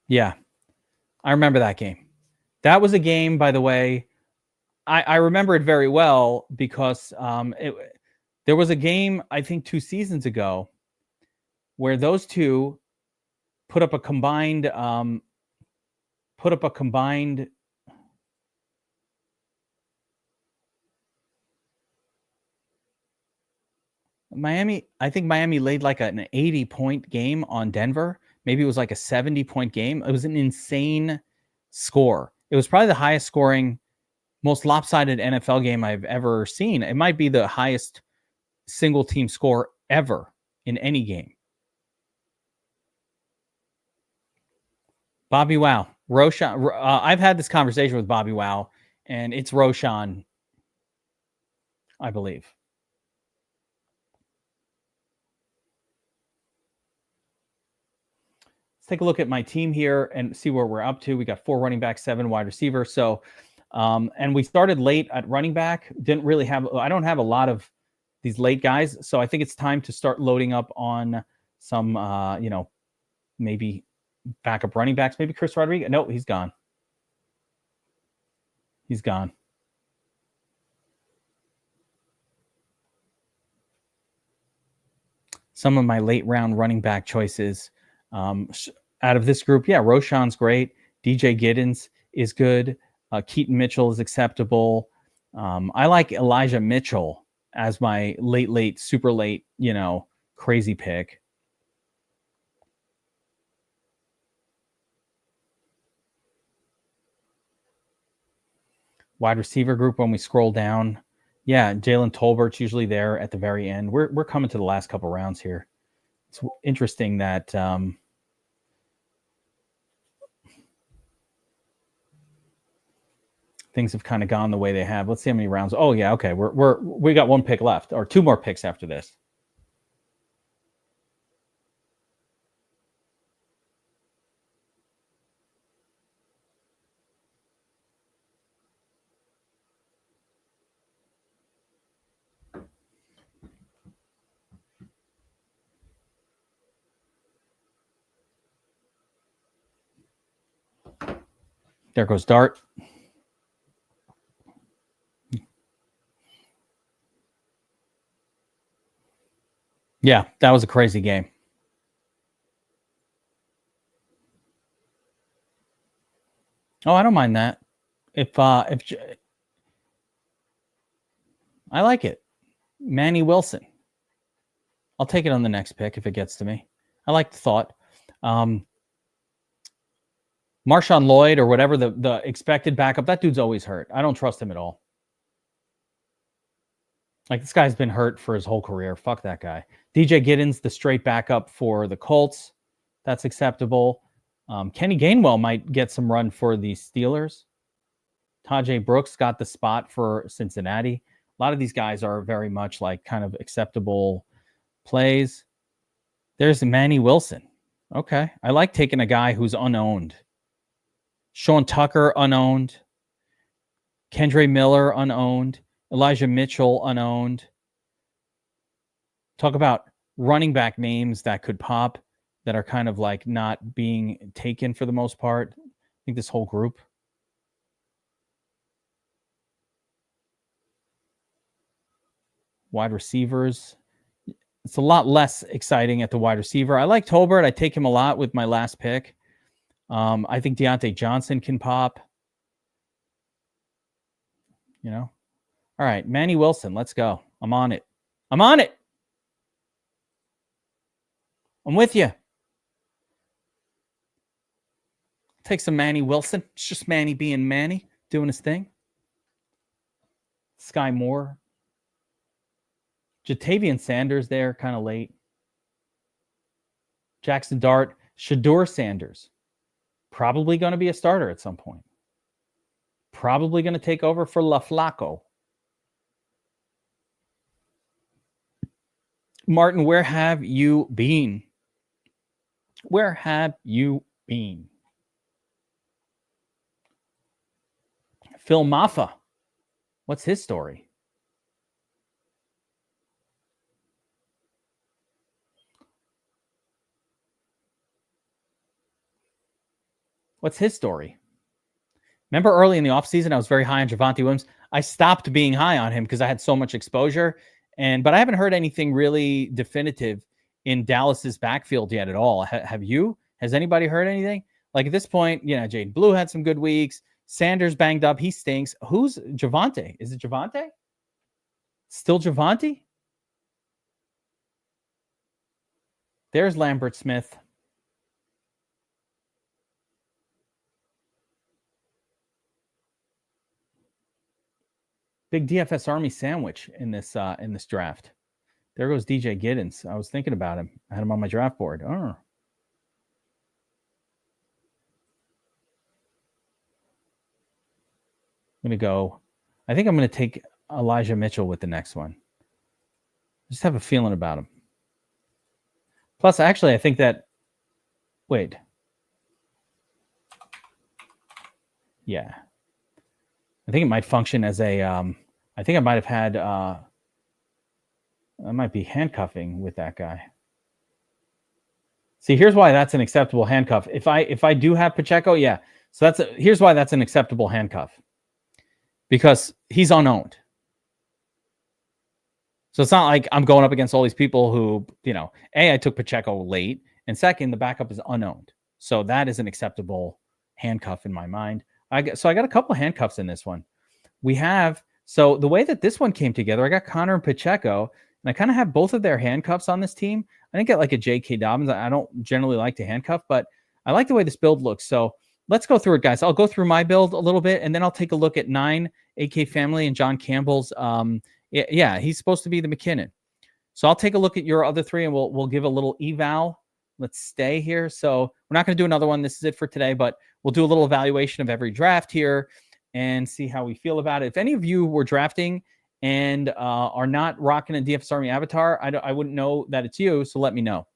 Speaker 1: Yeah, I remember that game. That was a game, by the way, I remember it very well because there was a game, I think 2 seasons ago, where those two put up a combined Miami. I think Miami laid like an 80-point game on Denver. Maybe it was like a 70-point game. It was an insane score. It was probably the highest scoring, most lopsided NFL game I've ever seen. It might be the highest single team score ever in any game. Bobby Wow. Roshan. I've had this conversation with Bobby Wow, and it's Roshan, I believe. Let's take a look at my team here and see where we're up to. We got 4 running backs, 7 wide receivers. So, and we started late at running back. I don't have a lot of these late guys. So I think it's time to start loading up on some, maybe backup running backs. Maybe Chris Rodriguez. No, he's gone. He's gone. Some of my late round running back choices out of this group, Roshan's great. DJ Giddens is good. Keaton Mitchell is acceptable. I like Elijah Mitchell as my late, super late, crazy pick. Wide receiver group, when we scroll down, Jalen Tolbert's usually there at the very end. We're coming to the last couple rounds here. It's interesting that things have kind of gone the way they have. Let's see how many rounds. Oh yeah, okay. We got 1 pick left, or 2 more picks after this. There goes Dart. Yeah, that was a crazy game. Oh, I don't mind that. If I like it, Manny Wilson. I'll take it on the next pick if it gets to me. I like the thought. Marshawn Lloyd or whatever the expected backup, that dude's always hurt. I don't trust him at all. Like, this guy's been hurt for his whole career. Fuck that guy. DJ Giddens, the straight backup for the Colts. That's acceptable. Kenny Gainwell might get some run for the Steelers. Tajay Brooks got the spot for Cincinnati. A lot of these guys are very much like kind of acceptable plays. There's Manny Wilson. Okay. I like taking a guy who's unowned. Sean Tucker, unowned. Kendre Miller, unowned. Elijah Mitchell, unowned. Talk about running back names that could pop that are kind of like not being taken for the most part. I think this whole group. Wide receivers. It's a lot less exciting at the wide receiver. I like Tolbert. I take him a lot with my last pick. I think Deontay Johnson can pop. You know? All right, Manny Wilson, let's go. I'm on it. I'm on it. I'm with you. Take some Manny Wilson. It's just Manny being Manny, doing his thing. Sky Moore. Jatavian Sanders there, kind of late. Jackson Dart. Shador Sanders. Probably going to be a starter at some point. Probably going to take over for LaFlaco. Martin, where have you been? Where have you been? Phil Maffa. What's his story? What's his story? Remember early in the offseason, I was very high on Javonte Williams. I stopped being high on him because I had so much exposure. But I haven't heard anything really definitive in Dallas's backfield yet at all. Have you? Has anybody heard anything? Like at this point, Jaden Blue had some good weeks. Sanders banged up. He stinks. Who's Javonte? Is it Javonte? Still Javonte? There's Lambert Smith. Big DFS Army sandwich in this draft. There goes DJ Giddens. I was thinking about him. I had him on my draft board. Oh. I'm going to go. I think I'm going to take Elijah Mitchell with the next one. I just have a feeling about him. Plus, actually, I think that. Wait. Yeah. I think it might function as a. I think I might have had. I might be handcuffing with that guy. See, here's why that's an acceptable handcuff. If I do have Pacheco, yeah. So here's why that's an acceptable handcuff. Because he's unowned. So it's not like I'm going up against all these people who, A, I took Pacheco late, and second, the backup is unowned. So that is an acceptable handcuff in my mind. I got a couple of handcuffs in this one. So the way that this one came together, I got Connor and Pacheco, and I kind of have both of their handcuffs on this team. I didn't get like a J.K. Dobbins. I don't generally like to handcuff, but I like the way this build looks. So let's go through it, guys. I'll go through my build a little bit, and then I'll take a look at 9 AK Family and John Campbell's. Yeah, he's supposed to be the McKinnon. So I'll take a look at your other 3, and we'll give a little eval. Let's stay here. So we're not going to do another one. This is it for today, but we'll do a little evaluation of every draft here and see how we feel about it. If any of you were drafting and are not rocking a DFS Army avatar, I wouldn't know that it's you, so let me know.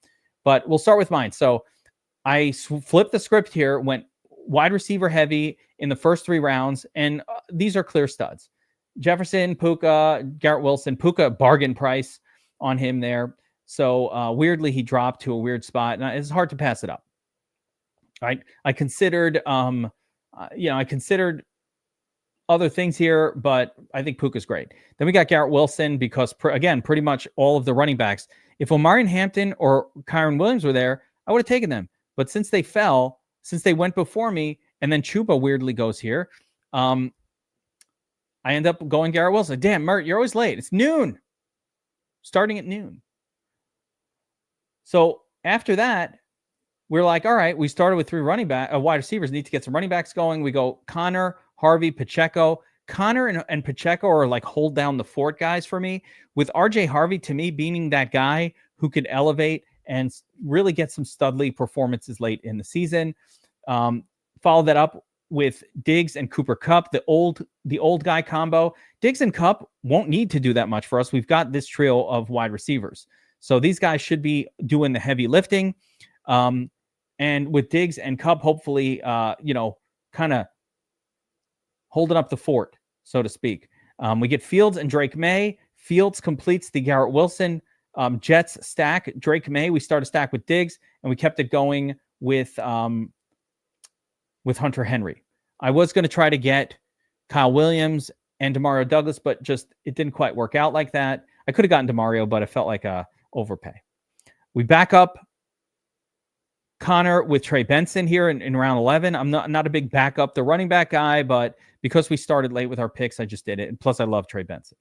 Speaker 1: But we'll start with mine. So I flipped the script here, went wide receiver heavy in the first 3 rounds, and these are clear studs. Jefferson, Puka, Garrett Wilson. Puka, bargain price on him there. So weirdly, he dropped to a weird spot, and it's hard to pass it up. Right? I considered, other things here, but I think Puka's great. Then we got Garrett Wilson because, again, pretty much all of the running backs. If Omarion Hampton or Kyron Williams were there, I would have taken them. But since they fell, since they went before me, and then Chuba weirdly goes here, I end up going Garrett Wilson. Damn, Mert, you're always late. It's noon. Starting at noon. So after that, we're like, all right, we started with 3 wide receivers. Need to get some running backs going. We go Connor, Harvey, Pacheco. Connor and Pacheco are like hold down the fort guys for me, with RJ Harvey to me being that guy who could elevate and really get some studly performances late in the season. Follow that up with Diggs and Cooper Kupp, the old guy combo. Diggs and Kupp won't need to do that much for us. We've got this trio of wide receivers. So these guys should be doing the heavy lifting. And with Diggs and Kupp, hopefully, kind of holding up the fort, so to speak. We get Fields and Drake May. Fields completes the Garrett Wilson Jets stack. Drake May, we start a stack with Diggs, and we kept it going with Hunter Henry. I was going to try to get Kyle Williams and Demario Douglas, but just it didn't quite work out like that. I could have gotten Demario, but it felt like a overpay. We back up Connor with Trey Benson here in round 11. I'm not a big backup the running back guy, but because we started late with our picks, I just did it. And plus, I love Trey Benson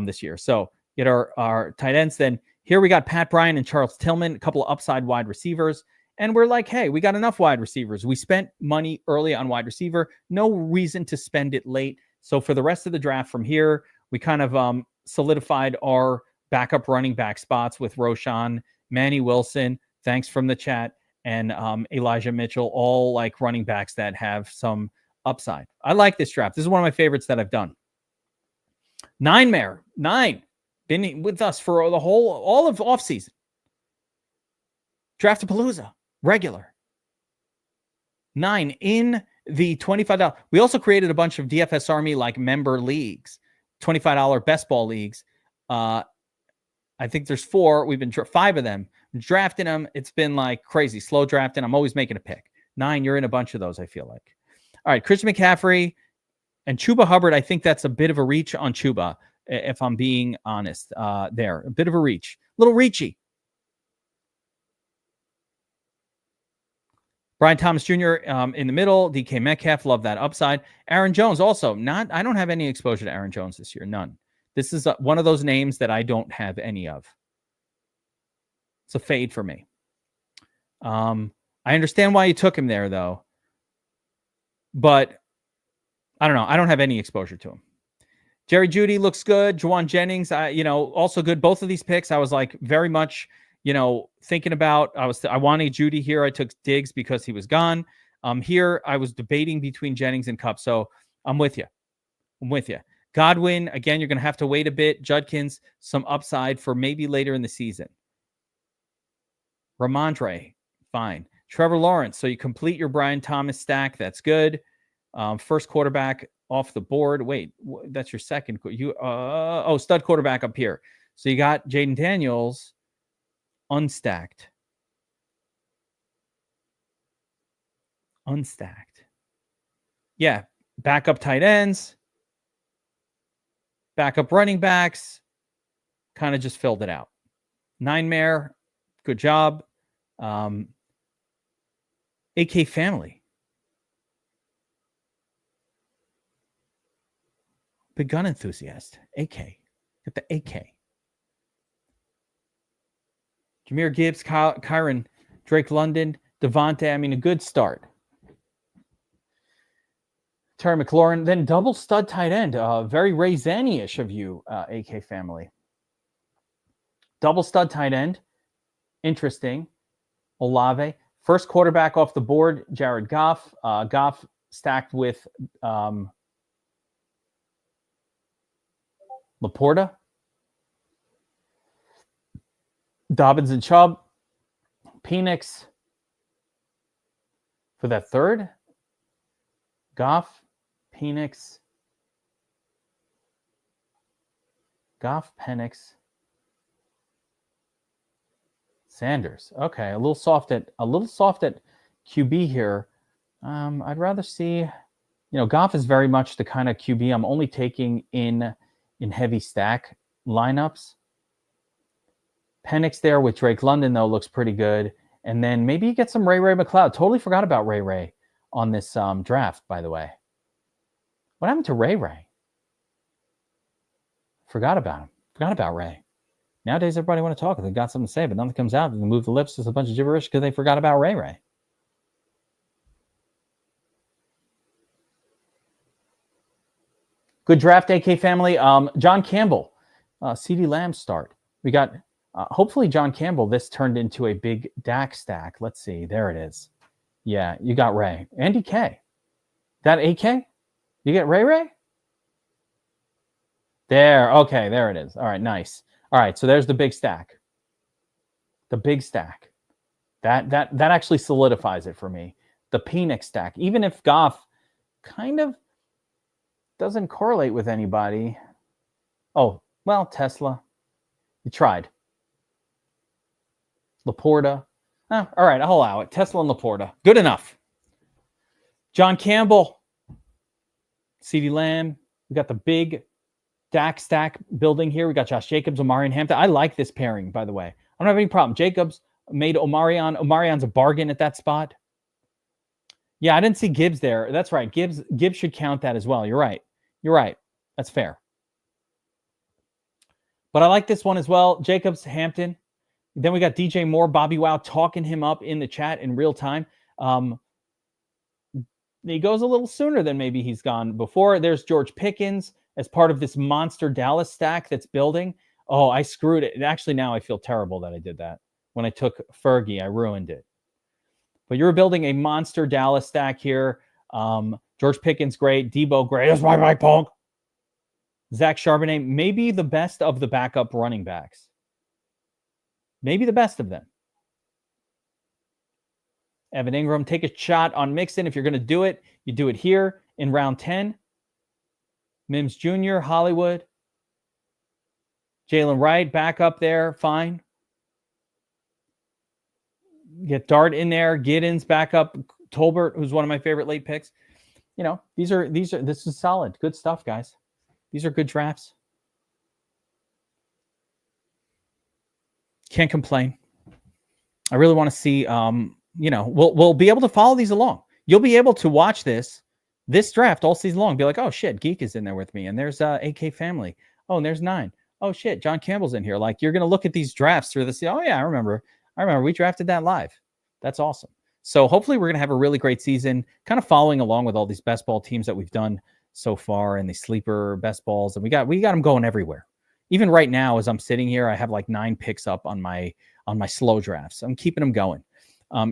Speaker 1: this year. So get our tight ends. Then here we got Pat Bryant and Charles Tillman, a couple of upside wide receivers. And we're like, hey, we got enough wide receivers. We spent money early on wide receiver. No reason to spend it late. So for the rest of the draft from here, we kind of solidified our backup running back spots with Roshan, Manny Wilson, thanks from the chat, and Elijah Mitchell, all like running backs that have some upside. I like this draft. This is one of my favorites that I've done. Nine, been with us for all of offseason. Draftapalooza, regular. 9 in the $25. We also created a bunch of DFS Army like member leagues, $25 best ball leagues. I think there's 4. We've been 5 of them. Drafting them, it's been like crazy. Slow drafting. I'm always making a pick. 9, you're in a bunch of those, I feel like. All right, Christian McCaffrey and Chuba Hubbard. I think that's a bit of a reach on Chuba, if I'm being honest there. A bit of a reach. A little reachy. Brian Thomas Jr. In the middle. DK Metcalf, love that upside. Aaron Jones also. I don't have any exposure to Aaron Jones this year. None. This is one of those names that I don't have any of. It's a fade for me. I understand why you took him there, though. But I don't know. I don't have any exposure to him. Jerry Jeudy looks good. Juwan Jennings, also good. Both of these picks, I was like very much, thinking about. I wanted Jeudy here. I took Diggs because he was gone. Here, I was debating between Jennings and Kupp. So I'm with you. Godwin, again, you're going to have to wait a bit. Judkins, some upside for maybe later in the season. Ramondre, fine. Trevor Lawrence, so you complete your Brian Thomas stack. That's good. First quarterback off the board. Wait, that's your second. Stud quarterback up here. So you got Jaden Daniels unstacked. Yeah, backup tight ends. Backup running backs, kind of just filled it out. 9-mare, good job. AK family. Big gun enthusiast. AK. Get the AK. Jahmyr Gibbs, Kyron, Drake London, Devontae. I mean, a good start. Terry McLaurin, then double stud tight end. Very Ray Zanny-ish of you, AK family. Double stud tight end. Interesting. Olave. First quarterback off the board, Jared Goff. Goff stacked with Laporta. Dobbins and Chubb. Penix for that third. Goff. Penix, Goff, Penix, Sanders. Okay, a little soft at QB here. I'd rather see, Goff is very much the kind of QB I'm only taking in heavy stack lineups. Penix there with Drake London though looks pretty good, and then maybe you get some Ray McLeod. Totally forgot about Ray on this draft, by the way. What happened to Ray? Forgot about him. Forgot about Ray. Nowadays, everybody want to talk. They got something to say, but nothing comes out. They move the lips. It's a bunch of gibberish because they forgot about Ray. Good draft, AK family. John Campbell, CeeDee Lamb start. We got, hopefully John Campbell, this turned into a big Dak stack. Let's see. There it is. Yeah, you got Ray. Andy K. That AK? You get Ray? There. Okay, there it is. All right, nice. All right, so there's the big stack. The big stack. That actually solidifies it for me. The Penix stack. Even if Goff kind of doesn't correlate with anybody. Oh, well, Tesla. You tried. Laporta. All right, I'll allow it. Tesla and Laporta. Good enough. John Campbell. CeeDee Lamb. We got the big Dak stack building here. We got Josh Jacobs, Omarion Hampton. I like this pairing, by the way. I don't have any problem. Jacobs made Omarion. Omarion's a bargain at that spot. Yeah, I didn't see Gibbs there. That's right. Gibbs should count that as well. You're right. That's fair. But I like this one as well. Jacobs, Hampton. Then we got DJ Moore, Bobby Wow talking him up in the chat in real time. He goes a little sooner than maybe he's gone before. There's George Pickens as part of this monster Dallas stack that's building. Oh, I screwed it. Actually, now I feel terrible that I did that. When I took Fergie, I ruined it. But you're building a monster Dallas stack here. George Pickens, great. Debo, great. That's my right, punk. Zach Charbonnet, maybe the best of the backup running backs. Maybe the best of them. Evan Ingram, take a shot on Mixon. If you're going to do it, you do it here in round 10. Mims Jr., Hollywood. Jalen Wright back up there, fine. Get Dart in there. Giddens back up. Tolbert, who's one of my favorite late picks. You know, this is solid. Good stuff, guys. These are good drafts. Can't complain. I really want to see, we'll be able to follow these along. You'll be able to watch this draft all season long. Be like, oh shit, Geek is in there with me. And there's AK Family. Oh, and there's 9. Oh shit, John Campbell's in here. Like, you're going to look at these drafts through this. Oh yeah, I remember we drafted that live. That's awesome. So hopefully we're going to have a really great season, kind of following along with all these best ball teams that we've done so far and the sleeper best balls. And we got them going everywhere. Even right now, as I'm sitting here, I have like 9 picks up on my slow drafts. I'm keeping them going.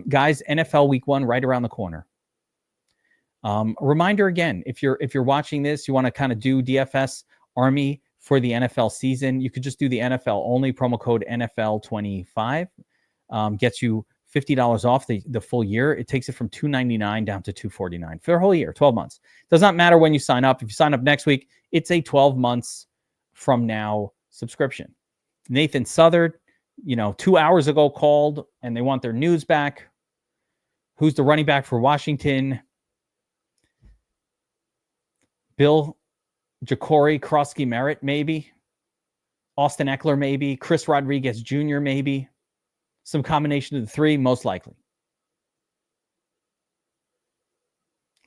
Speaker 1: Guys, NFL week 1 right around the corner. Reminder again, if you're watching this, you want to kind of do DFS Army for the NFL season, you could just do the NFL only. Promo code NFL25 gets you $50 off the full year. It takes it from $299 down to $249 for the whole year, 12 months. Does not matter when you sign up. If you sign up next week, it's a 12 months from now subscription. Nathan Southard, 2 hours ago called and they want their news back. Who's the running back for Washington? Bill Jacory, Krosky Merritt, maybe. Austin Eckler, maybe. Chris Rodriguez Jr., maybe. Some combination of the 3, most likely.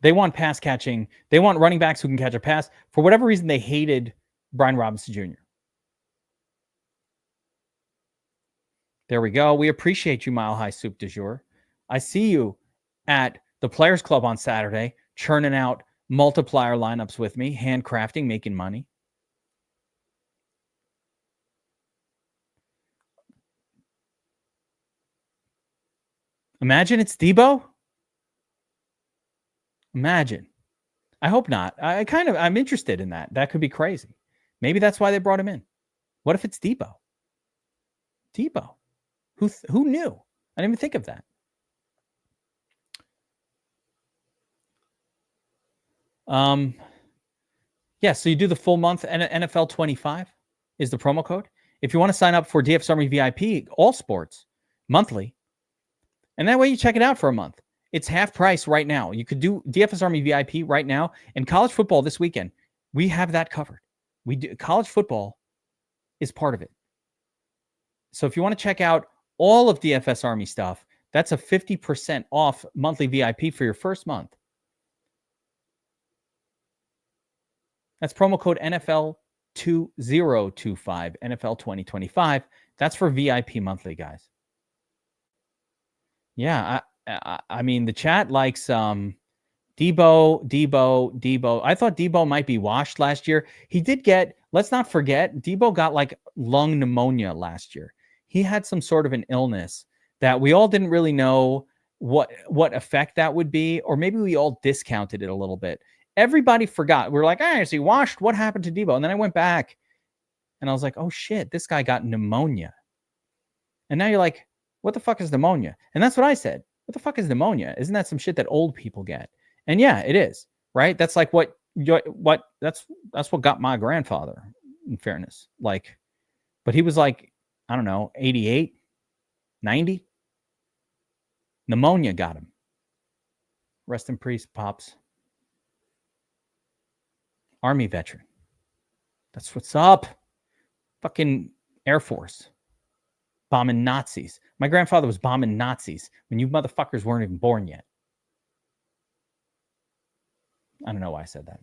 Speaker 1: They want pass catching. They want running backs who can catch a pass. For whatever reason, they hated Brian Robinson Jr. There we go. We appreciate you, Mile High Soup du jour. I see you at the Players Club on Saturday, churning out multiplier lineups with me, handcrafting, making money. Imagine it's Debo. Imagine. I hope not. I'm interested in that. That could be crazy. Maybe that's why they brought him in. What if it's Debo? Debo. Who knew? I didn't even think of that. Yeah, so you do the full month, and NFL 25 is the promo code. If you want to sign up for DFS Army VIP, all sports, monthly, and that way you check it out for a month. It's half price right now. You could do DFS Army VIP right now, and college football this weekend. We have that covered. We do. College football is part of it. So if you want to check out all of DFS Army stuff, that's a 50% off monthly VIP for your first month. That's promo code NFL2025, NFL 2025. That's for VIP monthly, guys. Yeah, I mean, the chat likes DJ Debo. I thought Debo might be washed last year. He did get, let's not forget, Debo got like lung pneumonia last year. He had some sort of an illness that we all didn't really know what effect that would be, or maybe we all discounted it a little bit. Everybody forgot. We were like, is he washed? What happened to Debo? And then I went back and I was like, oh shit, this guy got pneumonia. And now you're like, what the fuck is pneumonia? And that's what I said. What the fuck is pneumonia? Isn't that some shit that old people get? And yeah, it is, right? That's like that's what got my grandfather, in fairness. Like, but he was like, I don't know, 88, 90. Pneumonia got him. Rest in peace, Pops. Army veteran. That's what's up. Fucking Air Force. Bombing Nazis. My grandfather was bombing Nazis when you motherfuckers weren't even born yet. I don't know why I said that.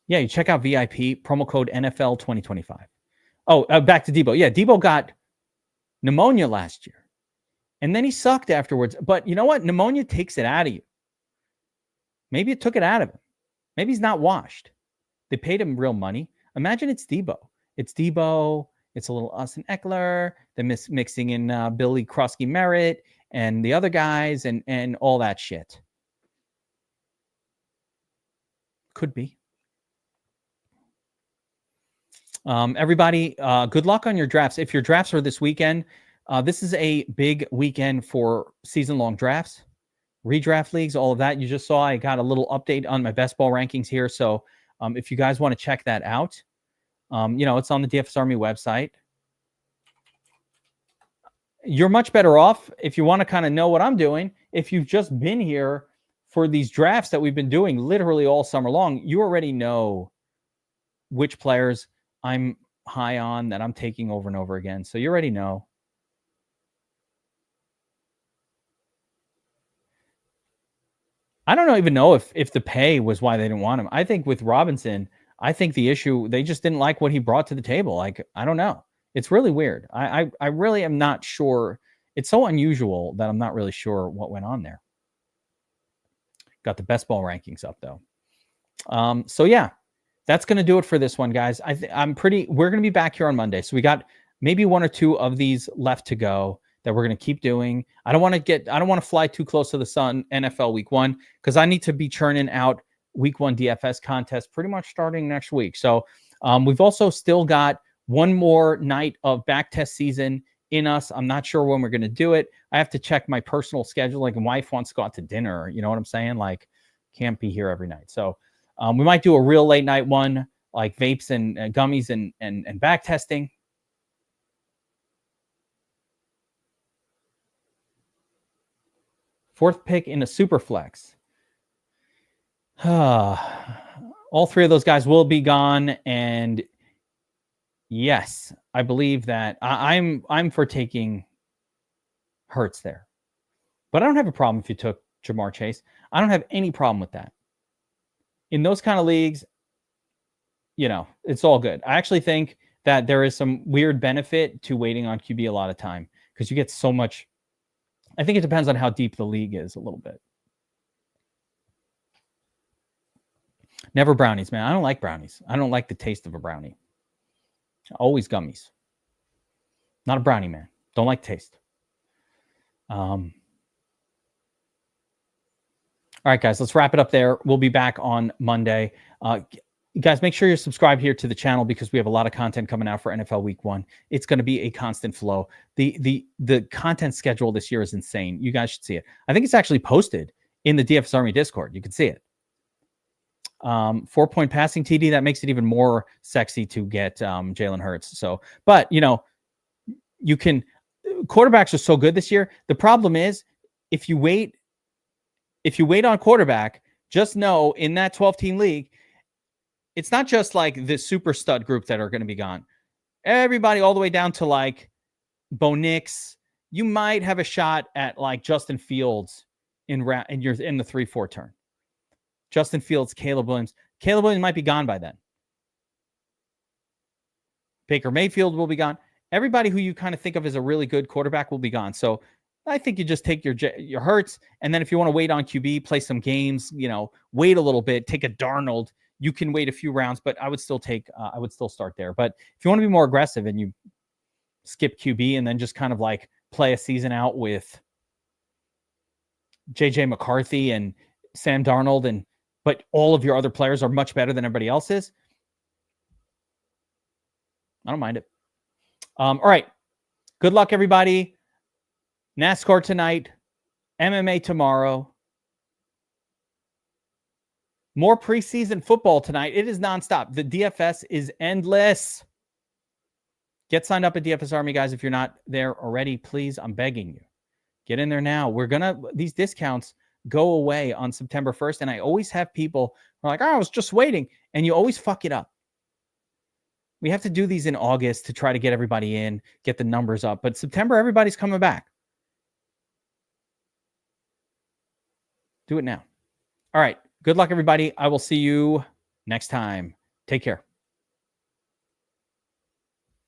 Speaker 1: Yeah, you check out VIP, promo code NFL 2025. Oh, back to Debo. Yeah, Debo got pneumonia last year. And then he sucked afterwards. But you know what? Pneumonia takes it out of you. Maybe it took it out of him. Maybe he's not washed. They paid him real money. Imagine it's Debo. It's Debo. It's a little Austin Eckler. They're mixing in Billy Krusky Merritt and the other guys and all that shit. Could be. Everybody, good luck on your drafts. If your drafts are this weekend, this is a big weekend for season-long drafts, redraft leagues, all of that. You just saw I got a little update on my best ball rankings here. So if you guys want to check that out, it's on the DFS Army website. You're much better off if you want to kind of know what I'm doing. If you've just been here for these drafts that we've been doing literally all summer long, you already know which players I'm high on that I'm taking over and over again. So you already know. I don't even know if the pay was why they didn't want him. I think with Robinson, I think the issue, they just didn't like what he brought to the table. Like, I don't know. It's really weird. I really am not sure. It's so unusual that I'm not really sure what went on there. Got the best ball rankings up though. So yeah, that's going to do it for this one, guys. We're going to be back here on Monday. So we got maybe one or two of these left to go that we're going to keep doing. I don't want to fly too close to the sun NFL week 1, because I need to be churning out week 1 DFS contest pretty much starting next week. So we've also still got one more night of back test season in us. I'm not sure when we're going to do it. I have to check my personal schedule. Like, my wife wants to go out to dinner. You know what I'm saying? Like, can't be here every night. So we might do a real late night one, like vapes and gummies and back testing. Fourth pick in a super flex. All three of those guys will be gone. And yes, I believe that I'm for taking Hurts there. But I don't have a problem if you took Jamar Chase. I don't have any problem with that. In those kind of leagues, it's all good. I actually think that there is some weird benefit to waiting on QB a lot of time, because you get so much. I think it depends on how deep the league is a little bit. Never brownies, man. I don't like brownies. I don't like the taste of a brownie. Always gummies. Not a brownie man. Don't like taste. All right, guys, let's wrap it up there. We'll be back on Monday. Guys, make sure you're subscribed here to the channel, because we have a lot of content coming out for NFL Week 1. It's going to be a constant flow. The content schedule this year is insane. You guys should see it. I think it's actually posted in the DFS Army Discord. You can see it. 4-point passing TD, that makes it even more sexy to get Jalen Hurts. So, but you can. Quarterbacks are so good this year. The problem is, if you wait on quarterback, just know in that 12-team league, it's not just like the super stud group that are going to be gone. Everybody all the way down to like Bo Nix. You might have a shot at like Justin Fields in the 3-4 turn. Justin Fields, Caleb Williams. Caleb Williams might be gone by then. Baker Mayfield will be gone. everybody who you kind of think of as a really good quarterback will be gone. So I think you just take your Hurts, and then if you want to wait on QB, play some games, wait a little bit, take a Darnold. You can wait a few rounds, but I would still start there. But if you want to be more aggressive and you skip QB and then just kind of like play a season out with JJ McCarthy and Sam Darnold, but all of your other players are much better than everybody else is, I don't mind it. All right. Good luck, everybody. NASCAR tonight, MMA tomorrow. More preseason football tonight. It is nonstop. The DFS is endless. Get signed up at DFS Army, guys. If you're not there already, please, I'm begging you. Get in there now. These discounts go away on September 1st. And I always have people who are like, I was just waiting. And you always fuck it up. We have to do these in August to try to get everybody in, get the numbers up. But September, everybody's coming back. Do it now. All right. Good luck, everybody. I will see you next time. Take care.